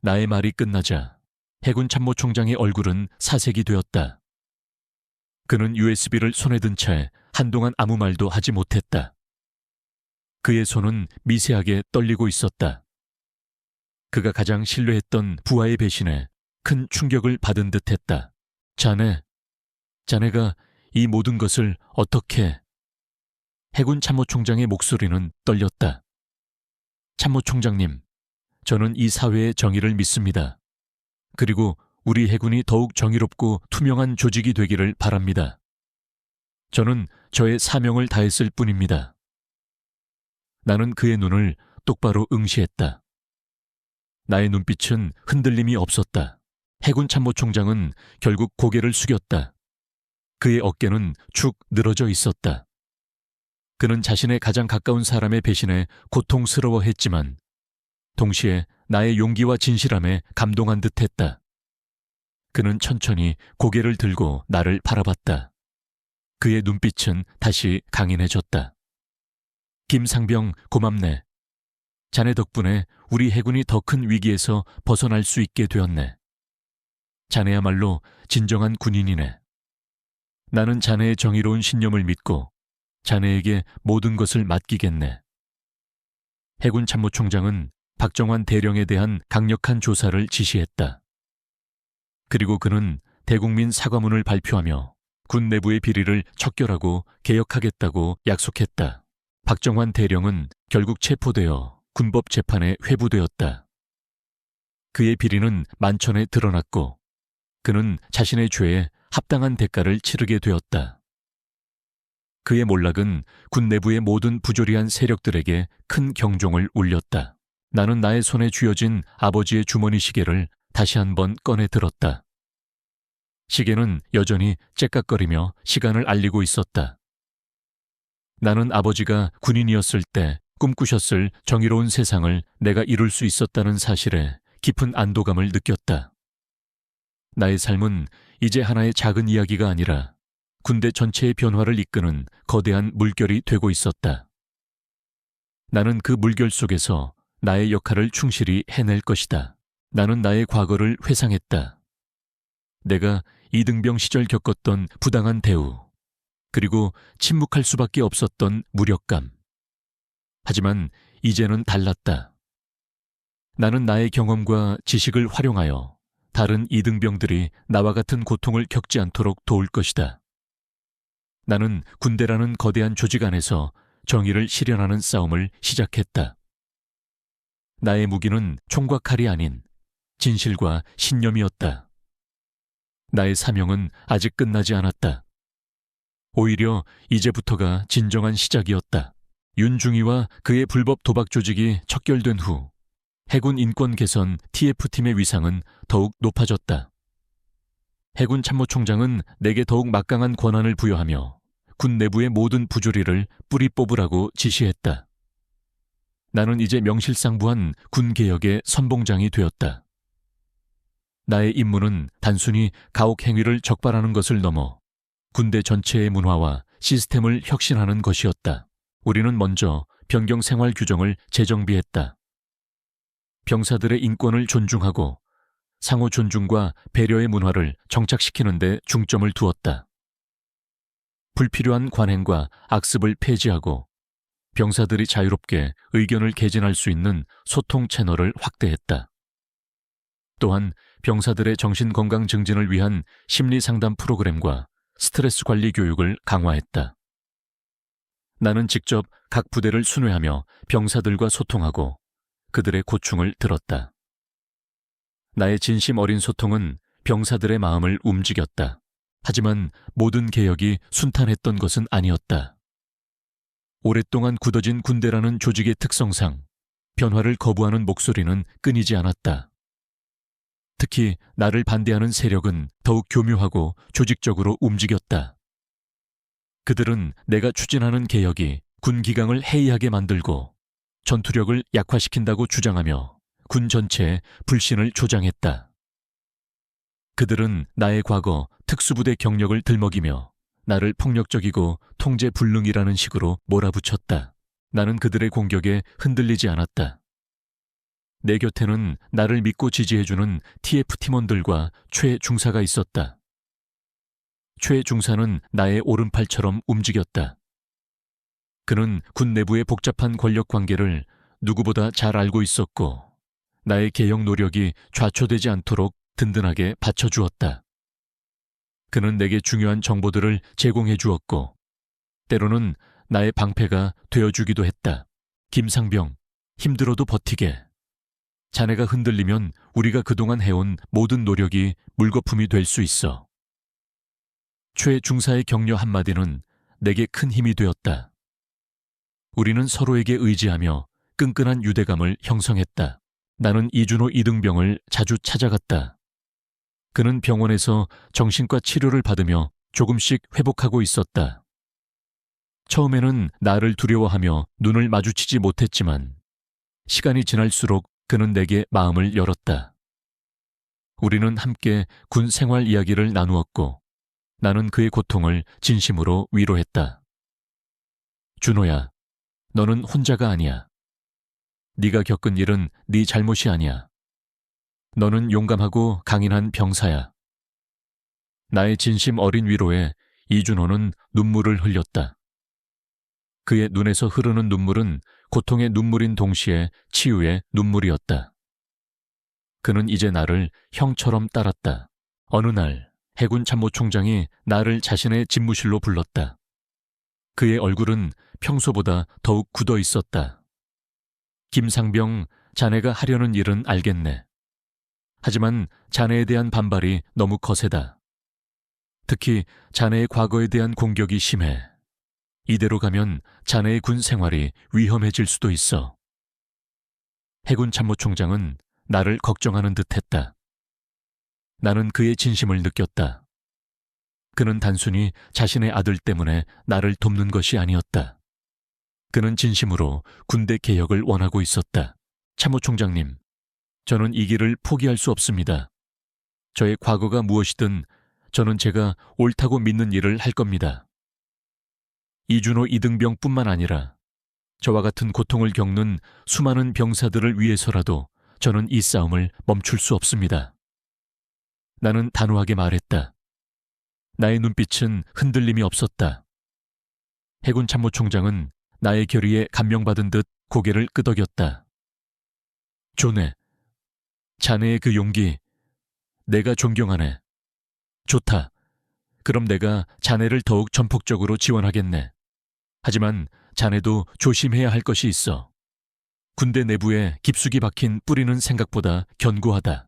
나의 말이 끝나자 해군 참모총장의 얼굴은 사색이 되었다. 그는 USB를 손에 든 채 한동안 아무 말도 하지 못했다. 그의 손은 미세하게 떨리고 있었다. 그가 가장 신뢰했던 부하의 배신에 큰 충격을 받은 듯했다. 자네가 이 모든 것을 어떻게... 해군 참모총장의 목소리는 떨렸다. 참모총장님, 저는 이 사회의 정의를 믿습니다. 그리고 우리 해군이 더욱 정의롭고 투명한 조직이 되기를 바랍니다. 저는 저의 사명을 다했을 뿐입니다. 나는 그의 눈을 똑바로 응시했다. 나의 눈빛은 흔들림이 없었다. 해군 참모총장은 결국 고개를 숙였다. 그의 어깨는 축 늘어져 있었다. 그는 자신의 가장 가까운 사람의 배신에 고통스러워했지만 동시에 나의 용기와 진실함에 감동한 듯했다. 그는 천천히 고개를 들고 나를 바라봤다. 그의 눈빛은 다시 강인해졌다. 김상병, 고맙네. 자네 덕분에 우리 해군이 더 큰 위기에서 벗어날 수 있게 되었네. 자네야말로 진정한 군인이네. 나는 자네의 정의로운 신념을 믿고 자네에게 모든 것을 맡기겠네. 해군 참모총장은 박정환 대령에 대한 강력한 조사를 지시했다. 그리고 그는 대국민 사과문을 발표하며 군 내부의 비리를 척결하고 개혁하겠다고 약속했다. 박정환 대령은 결국 체포되어 군법 재판에 회부되었다. 그의 비리는 만천에 드러났고 그는 자신의 죄에 합당한 대가를 치르게 되었다. 그의 몰락은 군 내부의 모든 부조리한 세력들에게 큰 경종을 울렸다. 나는 나의 손에 쥐어진 아버지의 주머니 시계를 다시 한번 꺼내 들었다. 시계는 여전히 째깍거리며 시간을 알리고 있었다. 나는 아버지가 군인이었을 때 꿈꾸셨을 정의로운 세상을 내가 이룰 수 있었다는 사실에 깊은 안도감을 느꼈다. 나의 삶은 이제 하나의 작은 이야기가 아니라 군대 전체의 변화를 이끄는 거대한 물결이 되고 있었다. 나는 그 물결 속에서 나의 역할을 충실히 해낼 것이다. 나는 나의 과거를 회상했다. 내가 이등병 시절 겪었던 부당한 대우, 그리고 침묵할 수밖에 없었던 무력감. 하지만 이제는 달랐다. 나는 나의 경험과 지식을 활용하여 다른 이등병들이 나와 같은 고통을 겪지 않도록 도울 것이다. 나는 군대라는 거대한 조직 안에서 정의를 실현하는 싸움을 시작했다. 나의 무기는 총과 칼이 아닌 진실과 신념이었다. 나의 사명은 아직 끝나지 않았다. 오히려 이제부터가 진정한 시작이었다. 윤중이와 그의 불법 도박 조직이 척결된 후 해군 인권 개선 TF팀의 위상은 더욱 높아졌다. 해군 참모총장은 내게 더욱 막강한 권한을 부여하며 군 내부의 모든 부조리를 뿌리 뽑으라고 지시했다. 나는 이제 명실상부한 군 개혁의 선봉장이 되었다. 나의 임무는 단순히 가혹 행위를 적발하는 것을 넘어 군대 전체의 문화와 시스템을 혁신하는 것이었다. 우리는 먼저 변경 생활 규정을 재정비했다. 병사들의 인권을 존중하고 상호 존중과 배려의 문화를 정착시키는 데 중점을 두었다. 불필요한 관행과 악습을 폐지하고 병사들이 자유롭게 의견을 개진할 수 있는 소통 채널을 확대했다. 또한 병사들의 정신건강 증진을 위한 심리상담 프로그램과 스트레스 관리 교육을 강화했다. 나는 직접 각 부대를 순회하며 병사들과 소통하고 그들의 고충을 들었다. 나의 진심 어린 소통은 병사들의 마음을 움직였다. 하지만 모든 개혁이 순탄했던 것은 아니었다. 오랫동안 굳어진 군대라는 조직의 특성상 변화를 거부하는 목소리는 끊이지 않았다. 특히 나를 반대하는 세력은 더욱 교묘하고 조직적으로 움직였다. 그들은 내가 추진하는 개혁이 군 기강을 해이하게 만들고 전투력을 약화시킨다고 주장하며 군 전체에 불신을 조장했다. 그들은 나의 과거 특수부대 경력을 들먹이며 나를 폭력적이고 통제불능이라는 식으로 몰아붙였다. 나는 그들의 공격에 흔들리지 않았다. 내 곁에는 나를 믿고 지지해주는 TF 팀원들과 최중사가 있었다. 최중사는 나의 오른팔처럼 움직였다. 그는 군 내부의 복잡한 권력 관계를 누구보다 잘 알고 있었고 나의 개혁 노력이 좌초되지 않도록 든든하게 받쳐주었다. 그는 내게 중요한 정보들을 제공해 주었고 때로는 나의 방패가 되어주기도 했다. 김상병, 힘들어도 버티게. 자네가 흔들리면 우리가 그동안 해온 모든 노력이 물거품이 될 수 있어. 최중사의 격려 한마디는 내게 큰 힘이 되었다. 우리는 서로에게 의지하며 끈끈한 유대감을 형성했다. 나는 이준호 이등병을 자주 찾아갔다. 그는 병원에서 정신과 치료를 받으며 조금씩 회복하고 있었다. 처음에는 나를 두려워하며 눈을 마주치지 못했지만 시간이 지날수록 그는 내게 마음을 열었다. 우리는 함께 군 생활 이야기를 나누었고 나는 그의 고통을 진심으로 위로했다. 준호야, 너는 혼자가 아니야. 네가 겪은 일은 네 잘못이 아니야. 너는 용감하고 강인한 병사야. 나의 진심 어린 위로에 이준호는 눈물을 흘렸다. 그의 눈에서 흐르는 눈물은 고통의 눈물인 동시에 치유의 눈물이었다. 그는 이제 나를 형처럼 따랐다. 어느 날 해군 참모총장이 나를 자신의 집무실로 불렀다. 그의 얼굴은 평소보다 더욱 굳어 있었다. 김상병, 자네가 하려는 일은 알겠네. 하지만 자네에 대한 반발이 너무 거세다. 특히 자네의 과거에 대한 공격이 심해. 이대로 가면 자네의 군 생활이 위험해질 수도 있어. 해군 참모총장은 나를 걱정하는 듯했다. 나는 그의 진심을 느꼈다. 그는 단순히 자신의 아들 때문에 나를 돕는 것이 아니었다. 그는 진심으로 군대 개혁을 원하고 있었다. 참모총장님, 저는 이 길을 포기할 수 없습니다. 저의 과거가 무엇이든 저는 제가 옳다고 믿는 일을 할 겁니다. 이준호 이등병뿐만 아니라 저와 같은 고통을 겪는 수많은 병사들을 위해서라도 저는 이 싸움을 멈출 수 없습니다. 나는 단호하게 말했다. 나의 눈빛은 흔들림이 없었다. 해군 참모총장은 나의 결의에 감명받은 듯 고개를 끄덕였다. 존해, 자네의 그 용기, 내가 존경하네. 좋다. 그럼 내가 자네를 더욱 전폭적으로 지원하겠네. 하지만 자네도 조심해야 할 것이 있어. 군대 내부에 깊숙이 박힌 뿌리는 생각보다 견고하다.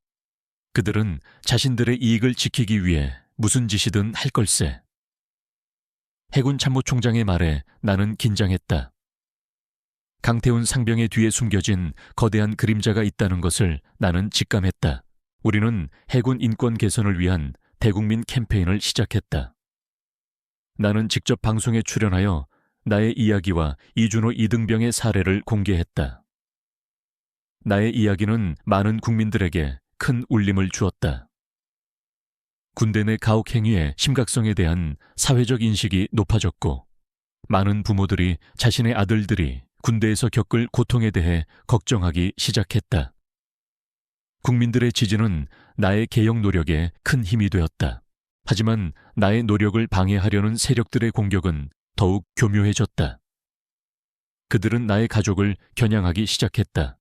그들은 자신들의 이익을 지키기 위해 무슨 짓이든 할 걸세. 해군 참모총장의 말에 나는 긴장했다. 강태훈 상병의 뒤에 숨겨진 거대한 그림자가 있다는 것을 나는 직감했다. 우리는 해군 인권 개선을 위한 대국민 캠페인을 시작했다. 나는 직접 방송에 출연하여 나의 이야기와 이준호 이등병의 사례를 공개했다. 나의 이야기는 많은 국민들에게 큰 울림을 주었다. 군대 내 가혹 행위의 심각성에 대한 사회적 인식이 높아졌고 많은 부모들이 자신의 아들들이 군대에서 겪을 고통에 대해 걱정하기 시작했다. 국민들의 지지는 나의 개혁 노력에 큰 힘이 되었다. 하지만 나의 노력을 방해하려는 세력들의 공격은 더욱 교묘해졌다. 그들은 나의 가족을 겨냥하기 시작했다.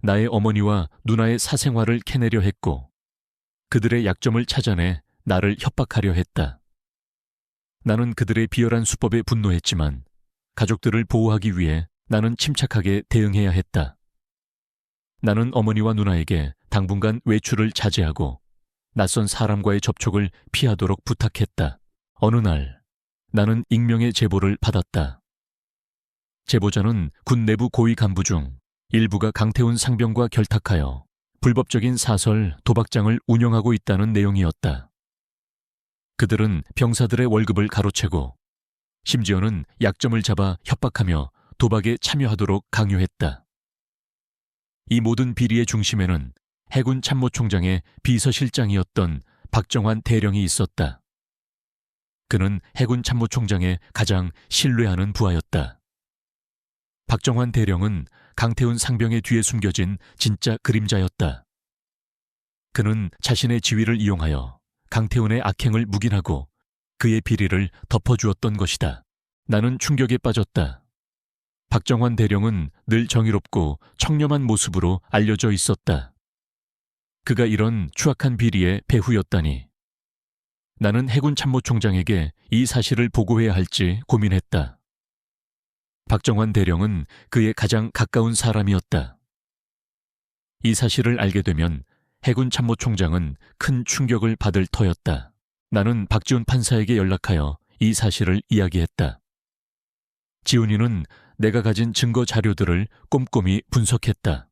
나의 어머니와 누나의 사생활을 캐내려 했고 그들의 약점을 찾아내 나를 협박하려 했다. 나는 그들의 비열한 수법에 분노했지만 가족들을 보호하기 위해 나는 침착하게 대응해야 했다. 나는 어머니와 누나에게 당분간 외출을 자제하고 낯선 사람과의 접촉을 피하도록 부탁했다. 어느 날 나는 익명의 제보를 받았다. 제보자는 군 내부 고위 간부 중 일부가 강태훈 상병과 결탁하여 불법적인 사설 도박장을 운영하고 있다는 내용이었다. 그들은 병사들의 월급을 가로채고 심지어는 약점을 잡아 협박하며 도박에 참여하도록 강요했다. 이 모든 비리의 중심에는 해군 참모총장의 비서실장이었던 박정환 대령이 있었다. 그는 해군 참모총장의 가장 신뢰하는 부하였다. 박정환 대령은 강태훈 상병의 뒤에 숨겨진 진짜 그림자였다. 그는 자신의 지위를 이용하여 강태훈의 악행을 묵인하고 그의 비리를 덮어주었던 것이다. 나는 충격에 빠졌다. 박정환 대령은 늘 정의롭고 청렴한 모습으로 알려져 있었다. 그가 이런 추악한 비리의 배후였다니. 나는 해군 참모총장에게 이 사실을 보고해야 할지 고민했다. 박정환 대령은 그의 가장 가까운 사람이었다. 이 사실을 알게 되면 해군 참모총장은 큰 충격을 받을 터였다. 나는 박지훈 판사에게 연락하여 이 사실을 이야기했다. 지훈이는 내가 가진 증거 자료들을 꼼꼼히 분석했다.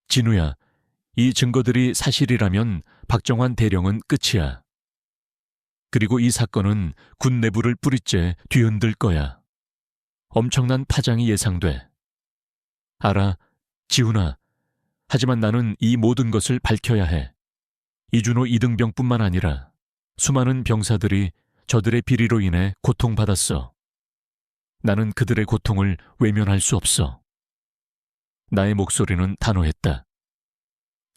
진우야, 이 증거들이 사실이라면 박정환 대령은 끝이야. 그리고 이 사건은 군 내부를 뿌리째 뒤흔들 거야. 엄청난 파장이 예상돼. 알아, 지훈아. 하지만 나는 이 모든 것을 밝혀야 해. 이준호 이등병뿐만 아니라 수많은 병사들이 저들의 비리로 인해 고통받았어. 나는 그들의 고통을 외면할 수 없어. 나의 목소리는 단호했다.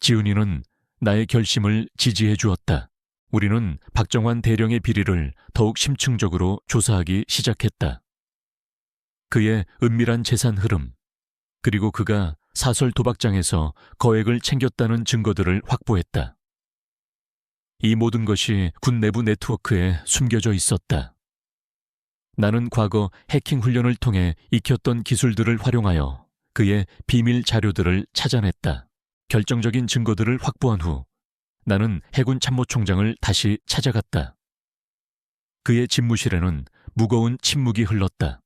지훈이는 나의 결심을 지지해 주었다. 우리는 박정환 대령의 비리를 더욱 심층적으로 조사하기 시작했다. 그의 은밀한 재산 흐름, 그리고 그가 사설 도박장에서 거액을 챙겼다는 증거들을 확보했다. 이 모든 것이 군 내부 네트워크에 숨겨져 있었다. 나는 과거 해킹 훈련을 통해 익혔던 기술들을 활용하여 그의 비밀 자료들을 찾아냈다. 결정적인 증거들을 확보한 후 나는 해군 참모총장을 다시 찾아갔다. 그의 집무실에는 무거운 침묵이 흘렀다.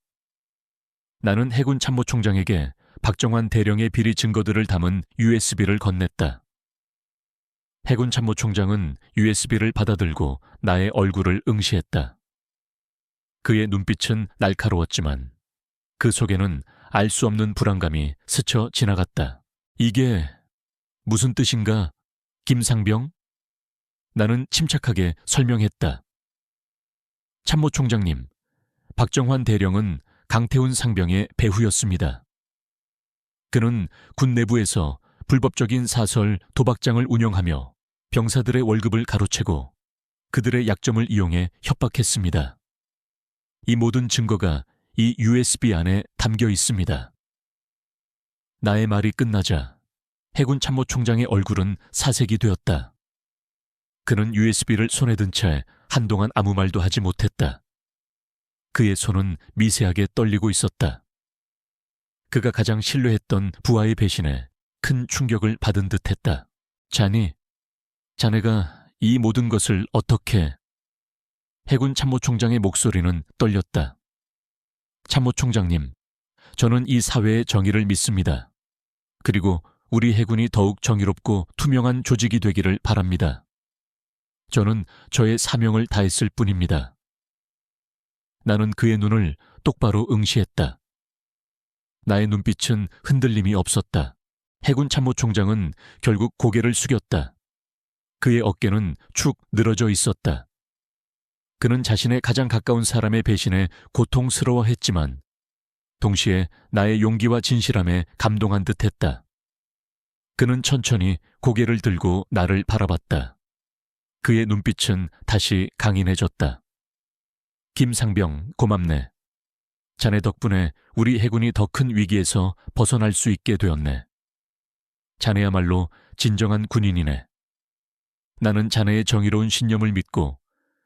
나는 해군 참모총장에게 박정환 대령의 비리 증거들을 담은 USB를 건넸다. 해군 참모총장은 USB를 받아들고 나의 얼굴을 응시했다. 그의 눈빛은 날카로웠지만 그 속에는 알 수 없는 불안감이 스쳐 지나갔다. 이게 무슨 뜻인가, 김상병? 나는 침착하게 설명했다. 참모총장님, 박정환 대령은 강태훈 상병의 배후였습니다. 그는 군 내부에서 불법적인 사설 도박장을 운영하며 병사들의 월급을 가로채고 그들의 약점을 이용해 협박했습니다. 이 모든 증거가 이 USB 안에 담겨 있습니다. 나의 말이 끝나자 해군 참모총장의 얼굴은 사색이 되었다. 그는 USB를 손에 든 채 한동안 아무 말도 하지 못했다. 그의 손은 미세하게 떨리고 있었다. 그가 가장 신뢰했던 부하의 배신에 큰 충격을 받은 듯했다. 자네가 이 모든 것을 어떻게... 해군 참모총장의 목소리는 떨렸다. 참모총장님, 저는 이 사회의 정의를 믿습니다. 그리고 우리 해군이 더욱 정의롭고 투명한 조직이 되기를 바랍니다. 저는 저의 사명을 다했을 뿐입니다. 나는 그의 눈을 똑바로 응시했다. 나의 눈빛은 흔들림이 없었다. 해군 참모총장은 결국 고개를 숙였다. 그의 어깨는 축 늘어져 있었다. 그는 자신의 가장 가까운 사람의 배신에 고통스러워했지만 동시에 나의 용기와 진실함에 감동한 듯했다. 그는 천천히 고개를 들고 나를 바라봤다. 그의 눈빛은 다시 강인해졌다. 김상병, 고맙네. 자네 덕분에 우리 해군이 더 큰 위기에서 벗어날 수 있게 되었네. 자네야말로 진정한 군인이네. 나는 자네의 정의로운 신념을 믿고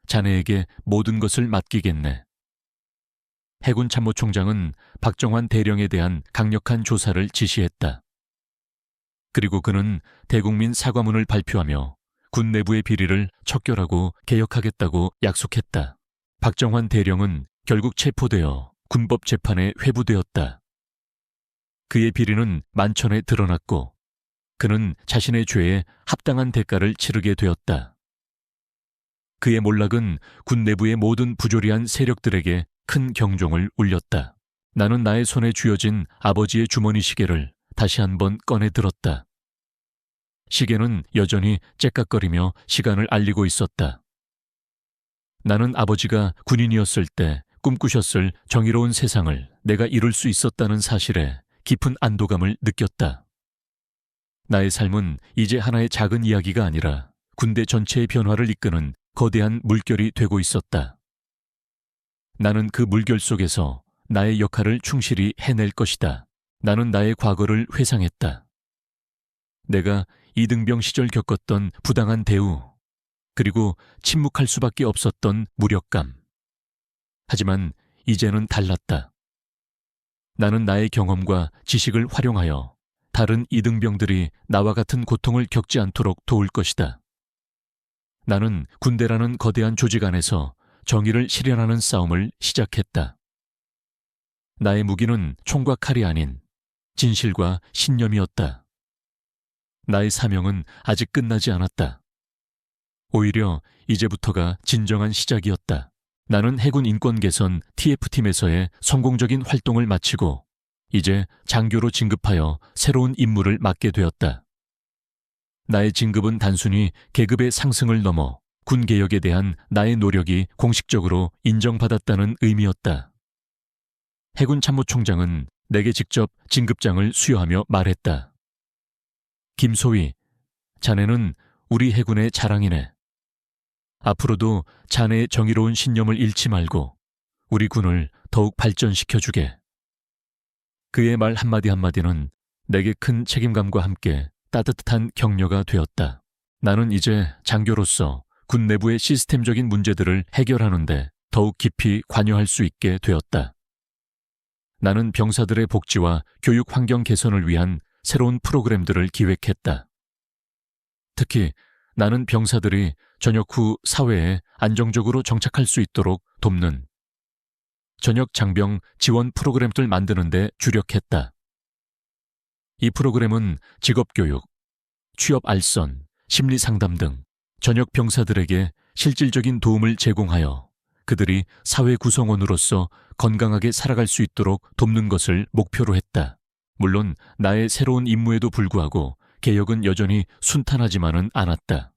자네에게 모든 것을 맡기겠네. 해군 참모총장은 박정환 대령에 대한 강력한 조사를 지시했다. 그리고 그는 대국민 사과문을 발표하며 군 내부의 비리를 척결하고 개혁하겠다고 약속했다. 박정환 대령은 결국 체포되어 군법 재판에 회부되었다. 그의 비리는 만천에 드러났고 그는 자신의 죄에 합당한 대가를 치르게 되었다. 그의 몰락은 군 내부의 모든 부조리한 세력들에게 큰 경종을 울렸다. 나는 나의 손에 쥐어진 아버지의 주머니 시계를 다시 한번 꺼내 들었다. 시계는 여전히 째깍거리며 시간을 알리고 있었다. 나는 아버지가 군인이었을 때 꿈꾸셨을 정의로운 세상을 내가 이룰 수 있었다는 사실에 깊은 안도감을 느꼈다. 나의 삶은 이제 하나의 작은 이야기가 아니라 군대 전체의 변화를 이끄는 거대한 물결이 되고 있었다. 나는 그 물결 속에서 나의 역할을 충실히 해낼 것이다. 나는 나의 과거를 회상했다. 내가 이등병 시절 겪었던 부당한 대우, 그리고 침묵할 수밖에 없었던 무력감. 하지만 이제는 달랐다. 나는 나의 경험과 지식을 활용하여 다른 이등병들이 나와 같은 고통을 겪지 않도록 도울 것이다. 나는 군대라는 거대한 조직 안에서 정의를 실현하는 싸움을 시작했다. 나의 무기는 총과 칼이 아닌 진실과 신념이었다. 나의 사명은 아직 끝나지 않았다. 오히려 이제부터가 진정한 시작이었다. 나는 해군 인권 개선 TF팀에서의 성공적인 활동을 마치고 이제 장교로 진급하여 새로운 임무를 맡게 되었다. 나의 진급은 단순히 계급의 상승을 넘어 군 개혁에 대한 나의 노력이 공식적으로 인정받았다는 의미였다. 해군 참모총장은 내게 직접 진급장을 수여하며 말했다. 김소희, 자네는 우리 해군의 자랑이네. 앞으로도 자네의 정의로운 신념을 잃지 말고 우리 군을 더욱 발전시켜주게. 그의 말 한마디 한마디는 내게 큰 책임감과 함께 따뜻한 격려가 되었다. 나는 이제 장교로서 군 내부의 시스템적인 문제들을 해결하는데 더욱 깊이 관여할 수 있게 되었다. 나는 병사들의 복지와 교육 환경 개선을 위한 새로운 프로그램들을 기획했다. 특히 나는 병사들이 전역 후 사회에 안정적으로 정착할 수 있도록 돕는 전역 장병 지원 프로그램들 만드는 데 주력했다. 이 프로그램은 직업교육, 취업 알선, 심리 상담 등 전역 병사들에게 실질적인 도움을 제공하여 그들이 사회 구성원으로서 건강하게 살아갈 수 있도록 돕는 것을 목표로 했다. 물론 나의 새로운 임무에도 불구하고 개혁은 여전히 순탄하지만은 않았다.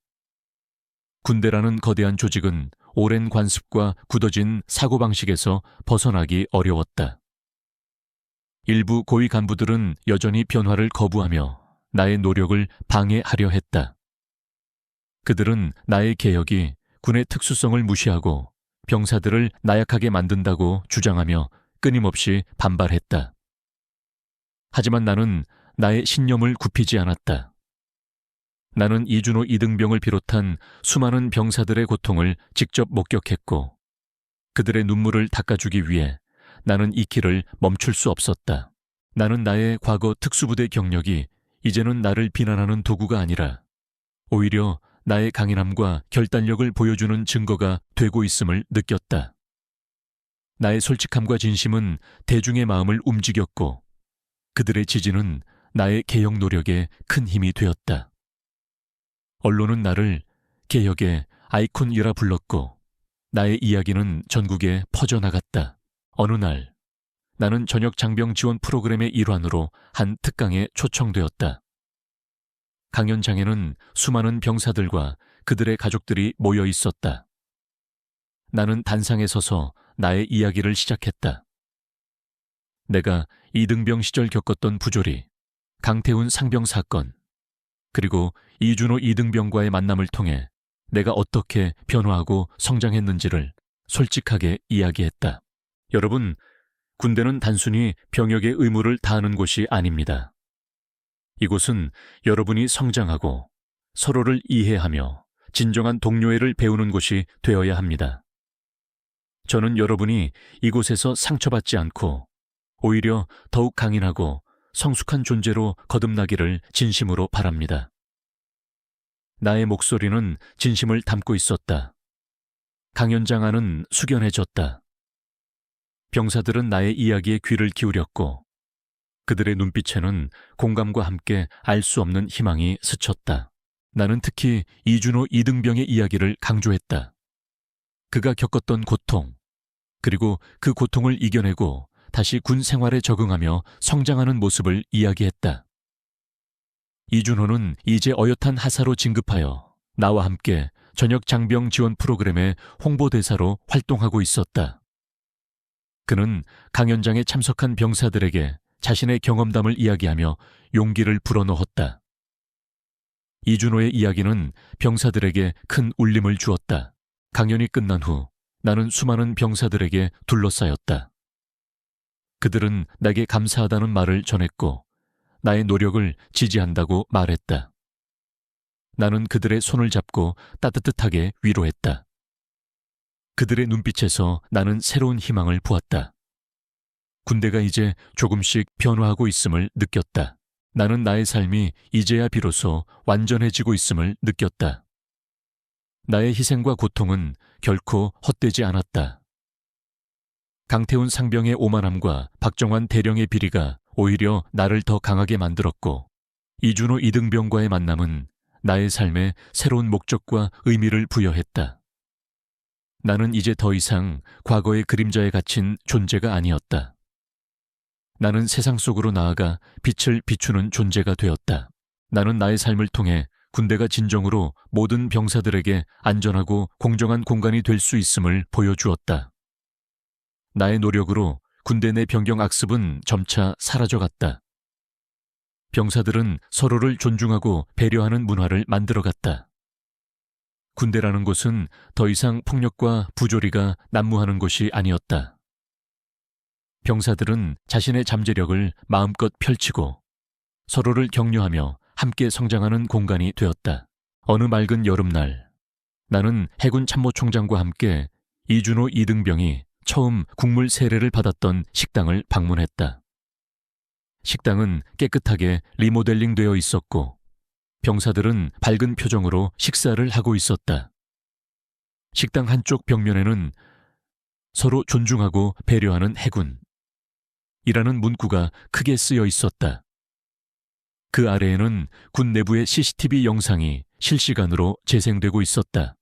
군대라는 거대한 조직은 오랜 관습과 굳어진 사고방식에서 벗어나기 어려웠다. 일부 고위 간부들은 여전히 변화를 거부하며 나의 노력을 방해하려 했다. 그들은 나의 개혁이 군의 특수성을 무시하고 병사들을 나약하게 만든다고 주장하며 끊임없이 반발했다. 하지만 나는 나의 신념을 굽히지 않았다. 나는 이준호 이등병을 비롯한 수많은 병사들의 고통을 직접 목격했고 그들의 눈물을 닦아주기 위해 나는 이 길을 멈출 수 없었다. 나는 나의 과거 특수부대 경력이 이제는 나를 비난하는 도구가 아니라 오히려 나의 강인함과 결단력을 보여주는 증거가 되고 있음을 느꼈다. 나의 솔직함과 진심은 대중의 마음을 움직였고 그들의 지지는 나의 개혁 노력에 큰 힘이 되었다. 언론은 나를 개혁의 아이콘이라 불렀고 나의 이야기는 전국에 퍼져나갔다. 어느 날 나는 전역 장병 지원 프로그램의 일환으로 한 특강에 초청되었다. 강연장에는 수많은 병사들과 그들의 가족들이 모여 있었다. 나는 단상에 서서 나의 이야기를 시작했다. 내가 이등병 시절 겪었던 부조리, 강태훈 상병 사건, 그리고 이준호 이등병과의 만남을 통해 내가 어떻게 변화하고 성장했는지를 솔직하게 이야기했다. 여러분, 군대는 단순히 병역의 의무를 다하는 곳이 아닙니다. 이곳은 여러분이 성장하고 서로를 이해하며 진정한 동료애를 배우는 곳이 되어야 합니다. 저는 여러분이 이곳에서 상처받지 않고 오히려 더욱 강인하고 성숙한 존재로 거듭나기를 진심으로 바랍니다. 나의 목소리는 진심을 담고 있었다. 강연장 안은 숙연해졌다. 병사들은 나의 이야기에 귀를 기울였고 그들의 눈빛에는 공감과 함께 알 수 없는 희망이 스쳤다. 나는 특히 이준호 이등병의 이야기를 강조했다. 그가 겪었던 고통, 그리고 그 고통을 이겨내고 다시 군 생활에 적응하며 성장하는 모습을 이야기했다. 이준호는 이제 어엿한 하사로 진급하여 나와 함께 전역 장병 지원 프로그램의 홍보대사로 활동하고 있었다. 그는 강연장에 참석한 병사들에게 자신의 경험담을 이야기하며 용기를 불어넣었다. 이준호의 이야기는 병사들에게 큰 울림을 주었다. 강연이 끝난 후 나는 수많은 병사들에게 둘러싸였다. 그들은 내게 감사하다는 말을 전했고 나의 노력을 지지한다고 말했다. 나는 그들의 손을 잡고 따뜻하게 위로했다. 그들의 눈빛에서 나는 새로운 희망을 보았다. 군대가 이제 조금씩 변화하고 있음을 느꼈다. 나는 나의 삶이 이제야 비로소 완전해지고 있음을 느꼈다. 나의 희생과 고통은 결코 헛되지 않았다. 강태훈 상병의 오만함과 박정환 대령의 비리가 오히려 나를 더 강하게 만들었고 이준호 이등병과의 만남은 나의 삶에 새로운 목적과 의미를 부여했다. 나는 이제 더 이상 과거의 그림자에 갇힌 존재가 아니었다. 나는 세상 속으로 나아가 빛을 비추는 존재가 되었다. 나는 나의 삶을 통해 군대가 진정으로 모든 병사들에게 안전하고 공정한 공간이 될 수 있음을 보여주었다. 나의 노력으로 군대 내 병경 악습은 점차 사라져갔다. 병사들은 서로를 존중하고 배려하는 문화를 만들어갔다. 군대라는 곳은 더 이상 폭력과 부조리가 난무하는 곳이 아니었다. 병사들은 자신의 잠재력을 마음껏 펼치고 서로를 격려하며 함께 성장하는 공간이 되었다. 어느 맑은 여름날, 나는 해군 참모총장과 함께 이준호 이등병이 처음 국물 세례를 받았던 식당을 방문했다. 식당은 깨끗하게 리모델링 되어 있었고 병사들은 밝은 표정으로 식사를 하고 있었다. 식당 한쪽 벽면에는 서로 존중하고 배려하는 해군 이라는 문구가 크게 쓰여 있었다. 그 아래에는 군 내부의 CCTV 영상이 실시간으로 재생되고 있었다.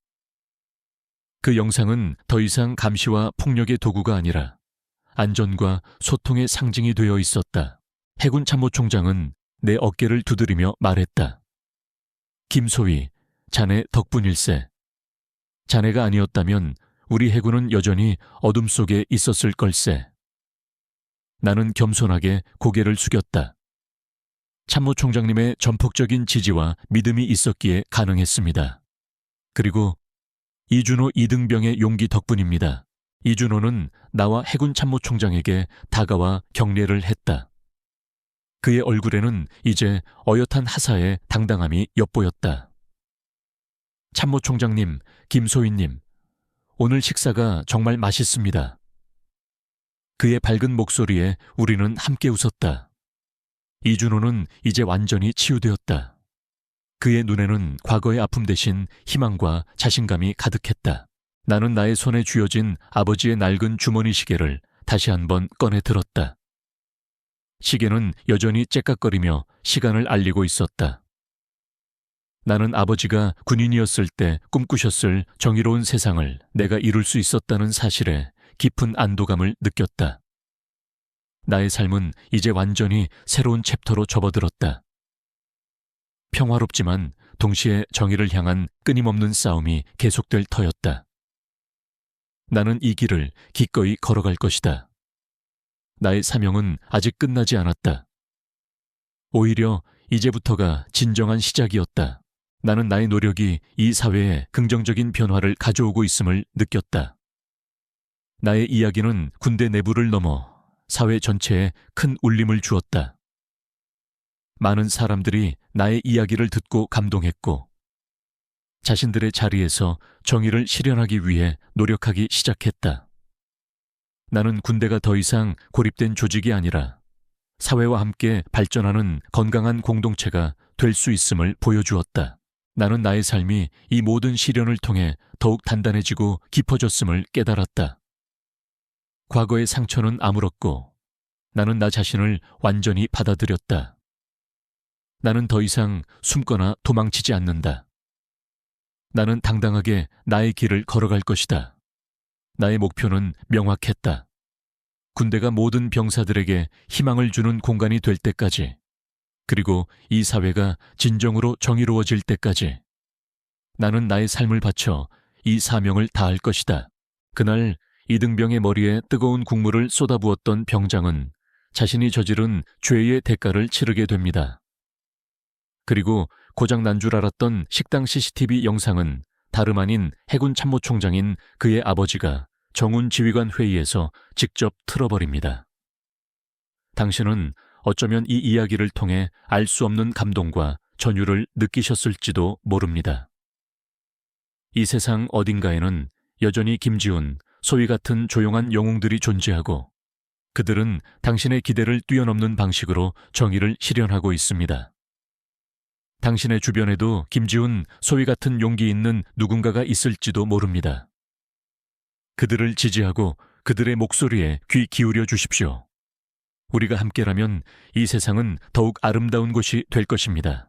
그 영상은 더 이상 감시와 폭력의 도구가 아니라 안전과 소통의 상징이 되어 있었다. 해군 참모총장은 내 어깨를 두드리며 말했다. 김소희, 자네 덕분일세. 자네가 아니었다면 우리 해군은 여전히 어둠 속에 있었을 걸세. 나는 겸손하게 고개를 숙였다. 참모총장님의 전폭적인 지지와 믿음이 있었기에 가능했습니다. 그리고 이준호 이등병의 용기 덕분입니다. 이준호는 나와 해군 참모총장에게 다가와 경례를 했다. 그의 얼굴에는 이제 어엿한 하사의 당당함이 엿보였다. 참모총장님, 김소희님, 오늘 식사가 정말 맛있습니다. 그의 밝은 목소리에 우리는 함께 웃었다. 이준호는 이제 완전히 치유되었다. 그의 눈에는 과거의 아픔 대신 희망과 자신감이 가득했다. 나는 나의 손에 쥐어진 아버지의 낡은 주머니 시계를 다시 한번 꺼내 들었다. 시계는 여전히 째깍거리며 시간을 알리고 있었다. 나는 아버지가 군인이었을 때 꿈꾸셨을 정의로운 세상을 내가 이룰 수 있었다는 사실에 깊은 안도감을 느꼈다. 나의 삶은 이제 완전히 새로운 챕터로 접어들었다. 평화롭지만 동시에 정의를 향한 끊임없는 싸움이 계속될 터였다. 나는 이 길을 기꺼이 걸어갈 것이다. 나의 사명은 아직 끝나지 않았다. 오히려 이제부터가 진정한 시작이었다. 나는 나의 노력이 이 사회에 긍정적인 변화를 가져오고 있음을 느꼈다. 나의 이야기는 군대 내부를 넘어 사회 전체에 큰 울림을 주었다. 많은 사람들이 나의 이야기를 듣고 감동했고 자신들의 자리에서 정의를 실현하기 위해 노력하기 시작했다. 나는 군대가 더 이상 고립된 조직이 아니라 사회와 함께 발전하는 건강한 공동체가 될 수 있음을 보여주었다. 나는 나의 삶이 이 모든 시련을 통해 더욱 단단해지고 깊어졌음을 깨달았다. 과거의 상처는 아물었고 나는 나 자신을 완전히 받아들였다. 나는 더 이상 숨거나 도망치지 않는다. 나는 당당하게 나의 길을 걸어갈 것이다. 나의 목표는 명확했다. 군대가 모든 병사들에게 희망을 주는 공간이 될 때까지, 그리고 이 사회가 진정으로 정의로워질 때까지 나는 나의 삶을 바쳐 이 사명을 다할 것이다. 그날 이등병의 머리에 뜨거운 국물을 쏟아부었던 병장은 자신이 저지른 죄의 대가를 치르게 됩니다. 그리고 고장난 줄 알았던 식당 CCTV 영상은 다름 아닌 해군 참모총장인 그의 아버지가 정운 지휘관 회의에서 직접 틀어버립니다. 당신은 어쩌면 이 이야기를 통해 알 수 없는 감동과 전율을 느끼셨을지도 모릅니다. 이 세상 어딘가에는 여전히 김지훈, 소위 같은 조용한 영웅들이 존재하고 그들은 당신의 기대를 뛰어넘는 방식으로 정의를 실현하고 있습니다. 당신의 주변에도 김지훈, 소위 같은 용기 있는 누군가가 있을지도 모릅니다. 그들을 지지하고 그들의 목소리에 귀 기울여 주십시오. 우리가 함께라면 이 세상은 더욱 아름다운 곳이 될 것입니다.